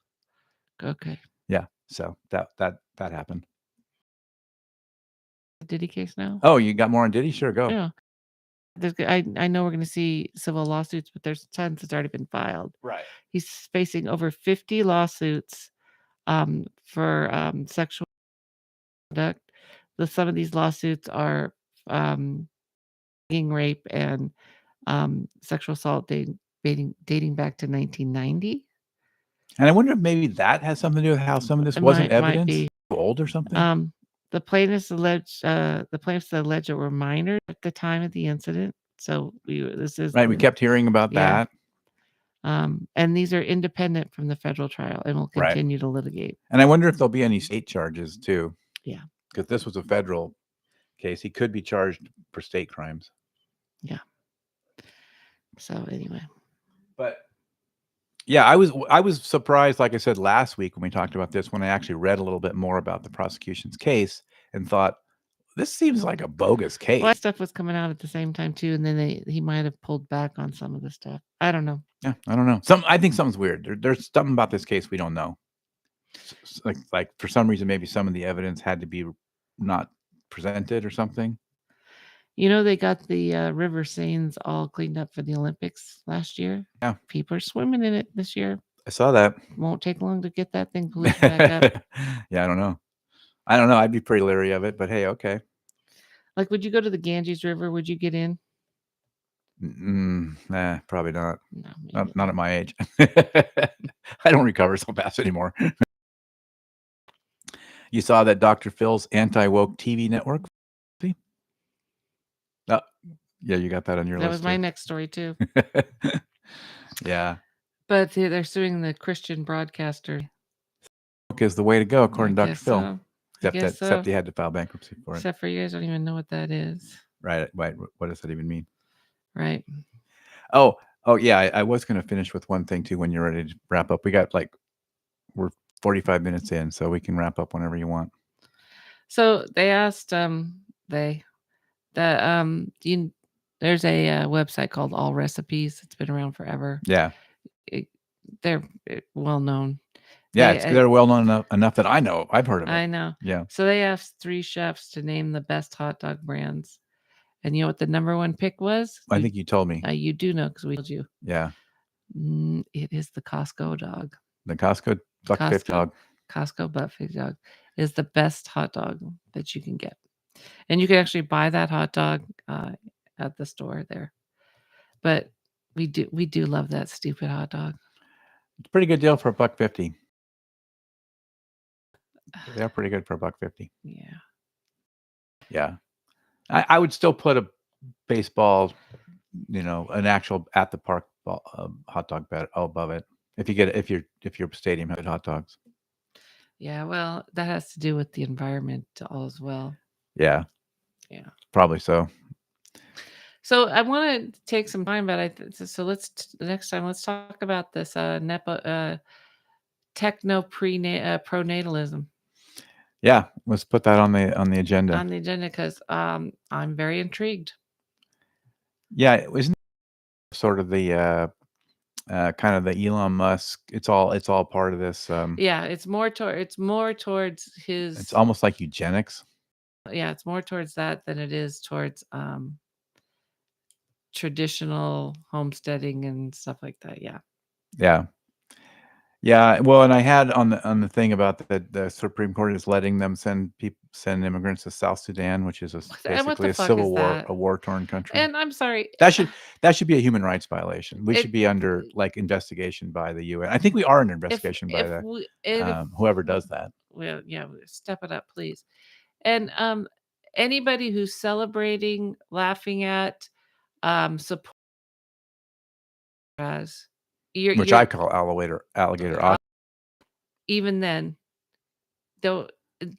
Okay. Yeah, so that happened. Diddy case now? Oh, you got more on Diddy? Sure, go. Yeah. I know we're going to see civil lawsuits, but there's tons that's already been filed. Right. He's facing over 50 lawsuits for sexual conduct. Some of these lawsuits are rape and sexual assault dating back to 1990. And I wonder if maybe that has something to do with how some of this It wasn't might evidence, be. old or something. The plaintiffs alleged that were minors at the time of the incident. So this is Right, we kept hearing about yeah. that. And these are independent from the federal trial and will Right. continue to litigate. And I wonder if there'll be any state charges too. Yeah. Because this was a federal case. He could be charged for state crimes. Yeah. So anyway. But yeah, I was surprised, like I said last week when we talked about this, when I actually read a little bit more about the prosecution's case and thought, this seems like a bogus case. Well, that stuff was coming out at the same time too, and then he might have pulled back on some of the stuff. I don't know. Yeah, I don't know. I think something's weird. There's something about this case we don't know. Like for some reason, maybe some of the evidence had to be not presented or something. You know, they got the river Seines all cleaned up for the Olympics last year. Yeah, People are swimming in it this year. I saw that. Won't take long to get that thing pollution back up. Yeah, I don't know. I don't know. I'd be pretty leery of it, but hey, okay. Like, would you go to the Ganges River? Would you get in? Nah, probably not. No, me Not neither. at my age. I don't recover so fast anymore. You saw that Dr. Phil's anti-woke TV network? See? Oh, yeah, you got that on your That was list my too. next story too. Yeah, But they're suing the Christian broadcaster. woke is the way to go, I according to Dr. guess Phil. so. I guess Except so. he had to file bankruptcy for it. Except for you guys don't even know what that is, Right. What does that even mean? right? Oh, yeah. I was going to finish with one thing too when you're ready to wrap up. We're 45 minutes in, so we can wrap up whenever you want. So they asked they that you there's a website called All Recipes. It's been around forever. Yeah. They're well known. Yeah, they're well known enough that I know. I've heard of it. I know. Yeah. So they asked 3 chefs to name the best hot dog brands. And you know what the number 1 pick was? I think you told me. You do know because we told you. Yeah. It is the Costco dog. The Costco $1.50 dog. Costco butt-50 dog is the best hot dog that you can get. And you can actually buy that hot dog at the store there. But we do love that stupid hot dog. It's a pretty good deal for $1.50. They're pretty good for $1.50. Yeah. Yeah. I would still put a baseball, an actual at the park hot dog bet above it. If your stadium had hot dogs. Yeah, well, that has to do with the environment all as well. Yeah. Yeah. Probably so. So I want to take some time, but next time let's talk about this techno pronatalism Yeah, let's put that on the agenda. on the agenda because I'm very intrigued. Yeah, isn't it sort of the kind of the Elon Musk? It's all part of this. Yeah, it's more towards his. It's almost like eugenics. Yeah, it's more towards that than it is towards traditional homesteading and stuff like that. Yeah. Yeah. Yeah, well, and I had on the thing about the Supreme Court is letting them send immigrants to South Sudan, which is And what the basically a fuck civil is war, that? a war-torn country. And I'm sorry. That should be a human rights violation. We should be under like investigation by the UN. I think we are under investigation by whoever does that. Well, yeah, step it up, please. And anybody who's celebrating, laughing at, support as Which I call alligator. Even then, though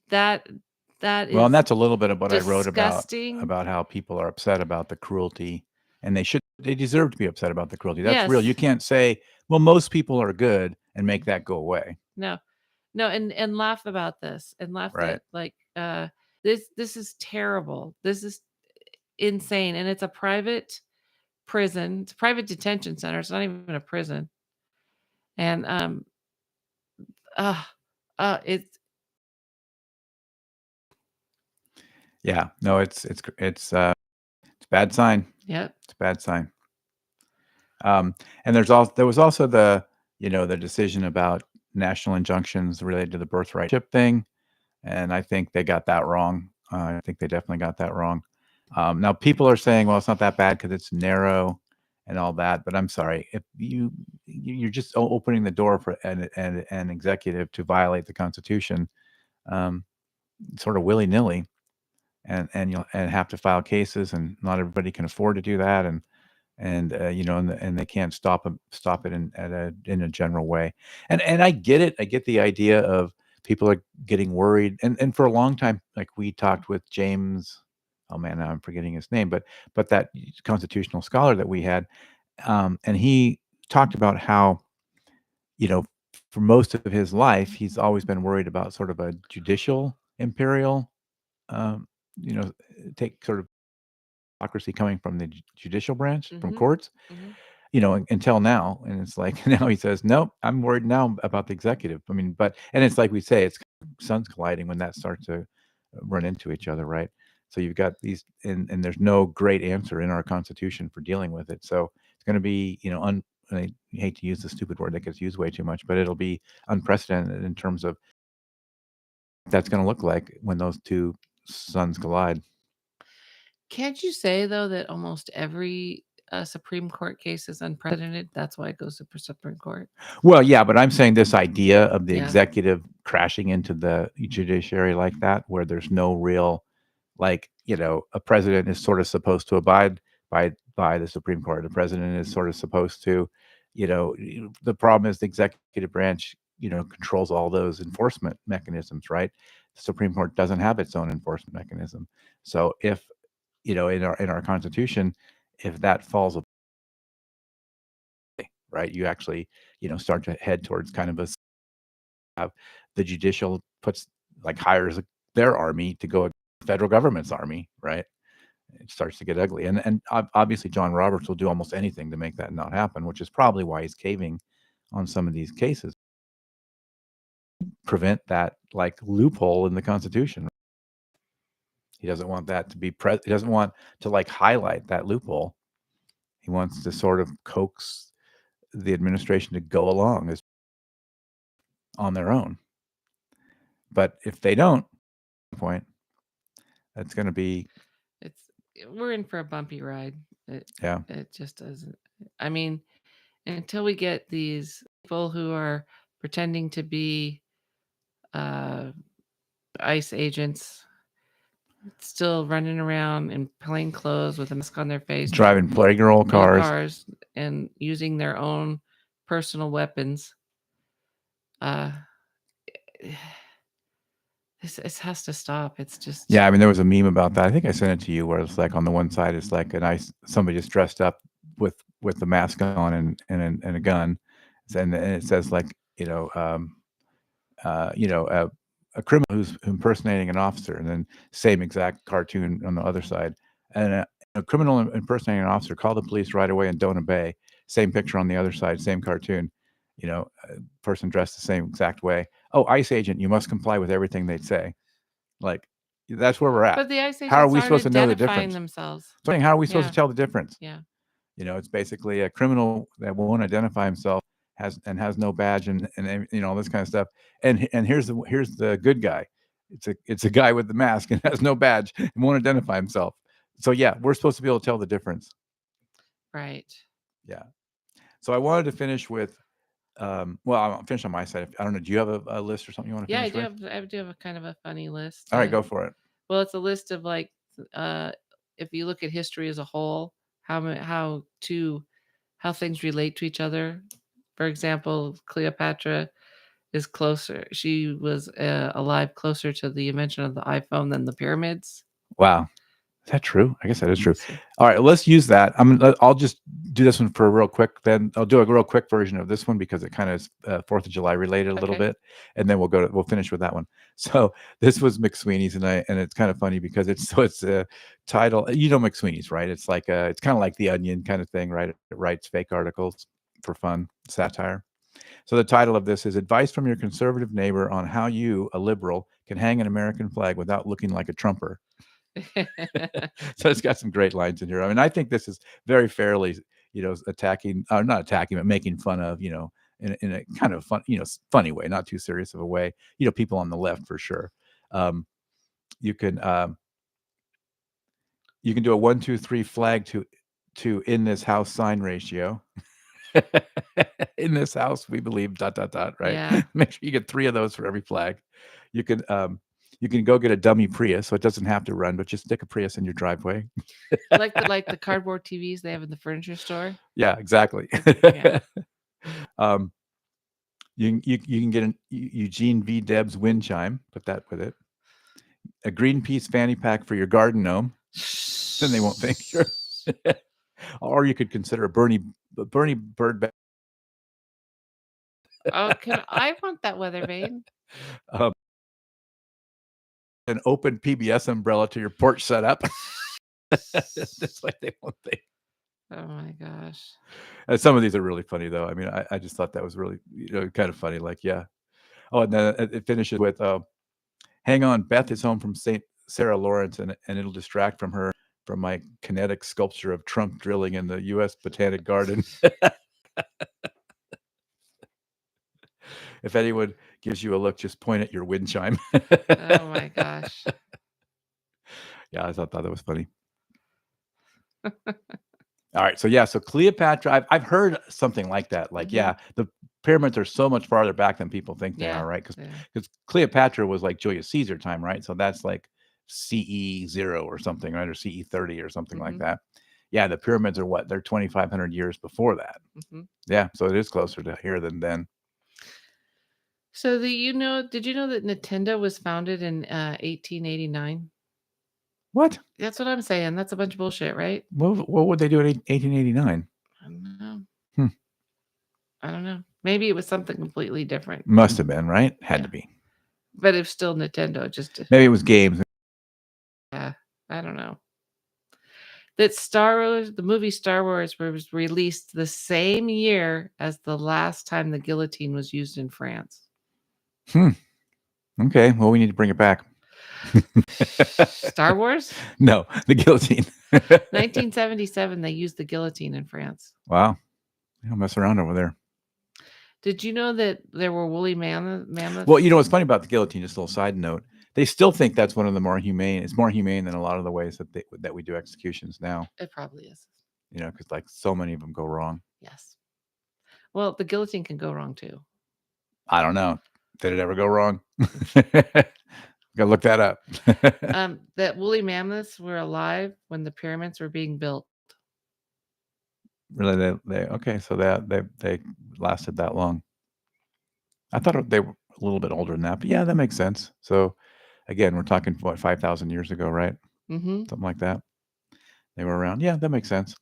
that is Well, and that's a little bit of what disgusting. I wrote about how people are upset about the cruelty, and they deserve to be upset about the cruelty. That's real. You can't say, well, most people are good and make that go away. No, and laugh about this and laugh Right. that this is terrible. This is insane, and it's a private prison. It's a private detention center. It's not even a prison. And it's Yeah. No, it's a bad sign. Yep. It's a bad sign. And there was also the decision about national injunctions related to the birthright thing, and I think they got that wrong. I think they definitely got that wrong. Now people are saying, well, it's not that bad because it's narrow and all that, but I'm sorry, if you're just opening the door for an executive to violate the Constitution, sort of willy nilly, and you'll have to file cases, and not everybody can afford to do that, and they can't stop it in a general way. And I get it. I get the idea of people are getting worried. And for a long time, like we talked with James, oh man, now I'm forgetting his name, but that constitutional scholar that we had, and he talked about how, for most of his life, he's always been worried about sort of a judicial imperial, um, take sort of democracy coming from the judicial branch, from courts. until now. And it's like now he says, nope, I'm worried now about the executive. I mean, and it's like we say, it's suns colliding when that starts to run into each other, right? So you've got these, and there's no great answer in our Constitution for dealing with it. So it's going to be, I hate to use the stupid word that gets used way too much, but it'll be unprecedented in terms of that's going to look like when those two suns collide. Can't you say, though, that almost every, Supreme Court case is unprecedented? That's why it goes to Supreme Court? Well, yeah, but I'm saying this idea of the Yeah. executive crashing into the judiciary like that, where there's no real, like, a president is sort of supposed to abide by the Supreme Court. The president is sort of supposed to, the problem is the executive branch, controls all those enforcement mechanisms, right? The Supreme Court doesn't have its own enforcement mechanism. So if, in our Constitution, if that falls right, you actually, start to head towards kind of a have the judicial puts like hires their army to go against the federal government's army, right? It starts to get ugly, and obviously John Roberts will do almost anything to make that not happen, which is probably why he's caving on some of these cases. Prevent that like loophole in the Constitution. He doesn't want that to be he doesn't want to like highlight that loophole. He wants to sort of coax the administration to go along as on their own. But if they don't, point, that's going to be We're in for a bumpy ride. Yeah. It just doesn't. I mean, until we get these people who are pretending to be ICE agents still running around in plain clothes with a mask on their face, driving Playgirl cars, and using their own personal weapons. This has to stop. It's just Yeah, I mean, there was a meme about that. I think I sent it to you where it's like on the one side it's like a nice somebody just dressed up with the mask on and a gun, and it says like a criminal who's impersonating an officer, and then same exact cartoon on the other side, and a criminal impersonating an officer, call the police right away and don't obey. Same picture on the other side, same cartoon, person dressed the same exact way. Oh, ICE agent, you must comply with everything they say. Like, that's where we're at. But the ICE How are agents we aren't supposed to know the identifying difference? themselves. Saying, how are we supposed Yeah. to tell the difference? Yeah. It's basically a criminal that won't identify himself, has no badge and all this kind of stuff. And here's the good guy. It's a guy with the mask and has no badge and won't identify himself. So yeah, we're supposed to be able to tell the difference. Right. Yeah. So I wanted to finish with well, I'll finish on my side. I don't know. Do you have a list or something you want to Yeah, finish with? I do have a kind of a funny list. All right, go for it. Well, it's a list of like, if you look at history as a whole, how things relate to each other. For example, Cleopatra is closer. She was alive closer to the invention of the iPhone than the pyramids. Wow. Is that true? I guess that is true. All right, let's use that. I'll just do this one for a real quick. Then I'll do a real quick version of this one because it kind of is 4th of July related a little bit, and then we'll finish with that one. So this was McSweeney's, and it's kind of funny because it's a title. McSweeney's, right? It's like it's kind of like The Onion kind of thing, right? It writes fake articles for fun, satire. So the title of this is Advice from Your Conservative Neighbor on How You, a Liberal, Can Hang an American Flag Without Looking Like a Trumper. So it's got some great lines in here. I mean, I think this is very fairly, attacking, not attacking, but making fun of, in a kind of fun, funny way, not too serious of a way, people on the left for sure. You can do a 1, 2, 3 flag to in this house sign ratio. In this house, we believe ... right? Yeah. Make sure you get 3 of those for every flag. You can go get a dummy Prius, so it doesn't have to run, but just stick a Prius in your driveway. like the cardboard TVs they have in the furniture store. Yeah, exactly. Yeah. You can get an Eugene V. Debs wind chime. Put that with it. A Greenpeace fanny pack for your garden gnome. Then they won't think you're. Or you could consider a Bernie bird bag. Oh, I want that weather vane. An open PBS umbrella to your porch setup. This way they won't think. Oh my gosh. And some of these are really funny though. I mean, I just thought that was really, kind of funny. Like, yeah. Oh, and then it finishes with, "Hang on, Beth is home from Saint Sarah Lawrence, and it'll distract from her from my kinetic sculpture of Trump drilling in the U.S. Botanic Garden. If anyone gives you a look, just point at your wind chime." Oh my gosh. Yeah, I thought that was funny. All right, so yeah, so Cleopatra, I've heard something like that. Like, Mhm. yeah, the pyramids are so much farther back than people think they Yeah. are, right? Because Yeah. Cleopatra was like Julius Caesar time, right? So that's like CE 0 or something, right? Or CE 30 or something like Mhm. that. Yeah, the pyramids are what? They're 2,500 years before that. Mhm. Yeah, so it is closer to here than then. So did you know that Nintendo was founded in 1889? What? That's what I'm saying. That's a bunch of bullshit, right? What would they do in 1889? I don't know. Hmm. I don't know. Maybe it was something completely different. Must have been, right? Had Yeah. to be. But it's still Nintendo, Maybe it was games. yeah, I don't know. The movie Star Wars was released the same year as the last time the guillotine was used in France. Hmm. Okay, well, we need to bring it back. Star Wars? No, the guillotine. 1977, they used the guillotine in France. Wow. They don't mess around over there. Did you know that there were woolly Well, mammoths? what's funny about the guillotine, just a little side note, they still think that's one of the more humane. It's more humane than a lot of the ways that we do executions now, It probably is. because like so many of them go wrong. Yes. Well, the guillotine can go wrong too. I don't know. Did it ever go wrong? Gotta look that up. That woolly mammoths were alive when the pyramids were being built. Really, they okay, so they lasted that long. I thought they were a little bit older than that, but yeah, that makes sense. So again, we're talking what, 5,000 years ago, right? Mhm. Something like that. They were around. Yeah, that makes sense.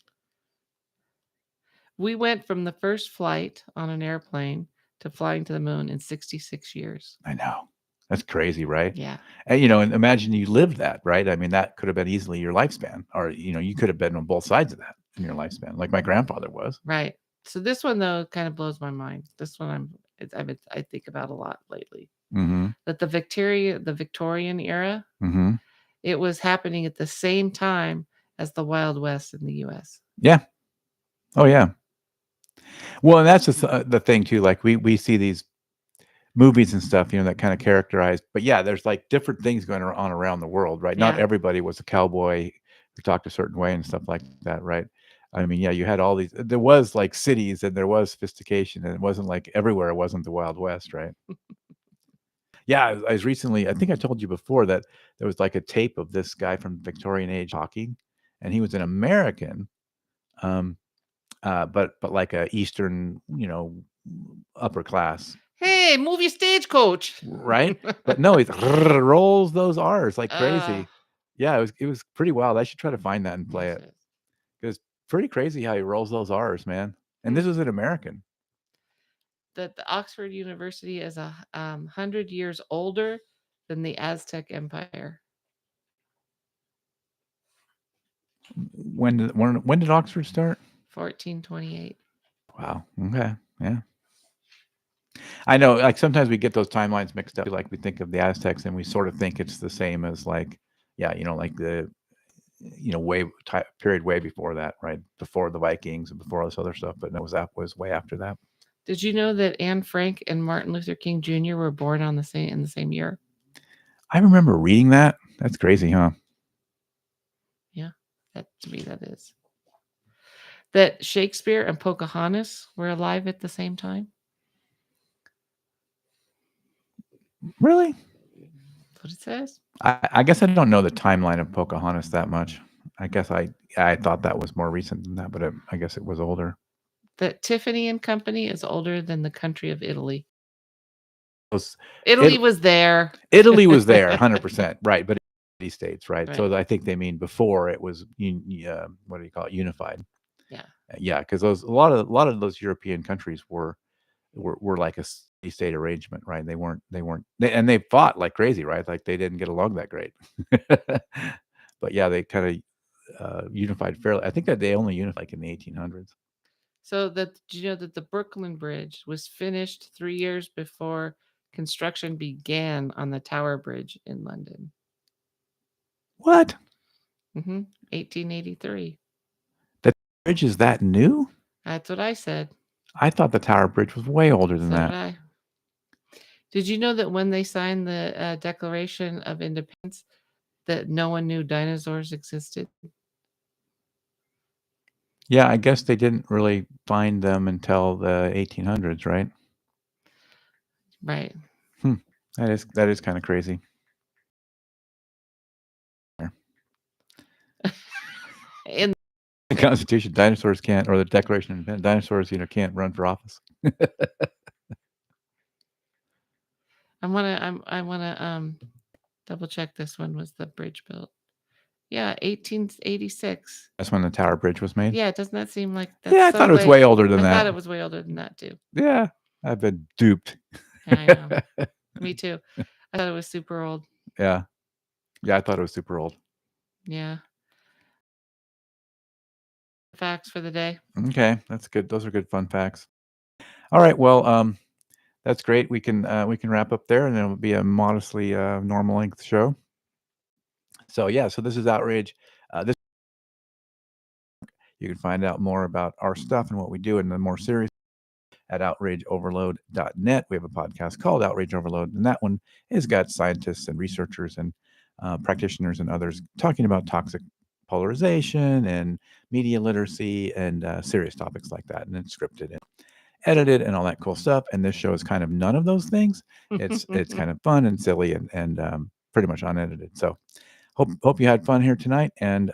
We went from the first flight on an airplane to flying to the moon in 66 years. I know. That's crazy, right? Yeah. And imagine you lived that, right? I mean, that could have been easily your lifespan, or you could have been on both sides of that in your lifespan, like my grandfather was. Right. So this one though kind of blows my mind. This one I think about a lot lately. Mhm. That the Victorian era, Mhm. it was happening at the same time as the Wild West in the US. Yeah. Oh, yeah. Well, and that's the thing too. Like we see these movies and stuff, that kind of characterized. But yeah, there's like different things going on around the world, right? Not Yeah. everybody was a cowboy who talked a certain way and stuff like that, right? I mean, yeah, you had all these. There was like cities and there was sophistication, and it wasn't like everywhere. It wasn't the Wild West, right? Yeah, I was recently. I think I told you before that there was like a tape of this guy from Victorian age talking, and he was an American, um, but like a Eastern, upper class. Hey, move your stagecoach. Right? But no, he's rolls those R's like uh, crazy. Yeah, it was pretty wild. I should try to find that and play yes, it. it is. It's pretty crazy how he rolls those R's, man. And Hmm. this is an American. That the Oxford University is 100 years older than the Aztec Empire. When did Oxford start? 1428. Wow. Okay. Yeah. I know, like, sometimes we get those timelines mixed up. Like, we think of the Aztecs and we sort of think it's the same as, like, yeah, like the, way period way before that, right? Before the Vikings and before all this other stuff. But no, was way after that. Did you know that Anne Frank and Martin Luther King Jr. were born in the same year? I remember reading that. That's crazy, huh? Yeah, that to me that is. That Shakespeare and Pocahontas were alive at the same time? Really? That's what it says. I guess I don't know the timeline of Pocahontas that much. I guess I thought that was more recent than that, but I guess it was older. That Tiffany and Company is older than the country of Italy. Was it Italy was there. Italy was there 100%, right, but these states, right? Right. So I think they mean before it was what do you call it? Unified. Yeah. Yeah, because those a lot of those European countries were like a state arrangement, right? And they fought like crazy, right? Like they didn't get along that great. But yeah, they kind of unified fairly. I think that they only unified like in the 1800s. So that did you know that the Brooklyn Bridge was finished 3 years before construction began on the Tower Bridge in London? What? 1883. The bridge is that new? That's what I said. I thought the Tower Bridge was way older than So did that. I. Did you know that when they signed the Declaration of Independence, that no one knew dinosaurs existed? Yeah, I guess they didn't really find them until the 1800s, right? Right. Hmm. That is kind of crazy. In The Constitution, dinosaurs can't, or the Declaration of Independence, dinosaurs, can't run for office. I wanna double check this one was the bridge built. Yeah, 1886. That's when the Tower Bridge was made. Yeah, doesn't that seem like Yeah, that's I so thought it was way way older than I thought that. it was way older than that too. Yeah, I've been duped. I know. Me too. I thought it was super old. Yeah, I thought it was super old. Yeah. Facts for the day. Okay, that's good. Those are good fun facts. All right, well, that's great. We can wrap up there, and it'll be a modestly normal length show. So yeah, so this is Outrage. This you can find out more about our stuff and what we do in the more serious at outrageoverload.net. We have a podcast called Outrage Overload, and that one has got scientists and researchers and practitioners and others talking about toxic polarization and media literacy and serious topics like that, and it's scripted and edited and all that cool stuff. And this show is kind of none of those things. It's kind of fun and silly and pretty much unedited. So hope you had fun here tonight. And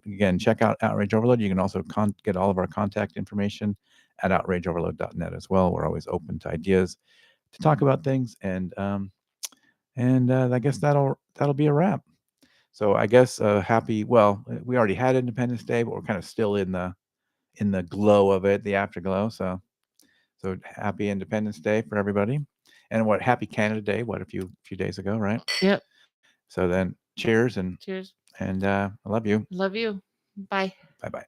again, check out Outrage Overload. You can also get all of our contact information at outrageoverload.net as well. We're always open to ideas to talk about things. And I guess that'll be a wrap. So I guess happy. Well, we already had Independence Day, but we're kind of still in the glow of it, the afterglow. So happy Independence Day for everybody. And happy Canada Day, a few days ago, right? Yep. So then cheers Cheers. and I love you. Love you. Bye. Bye-bye.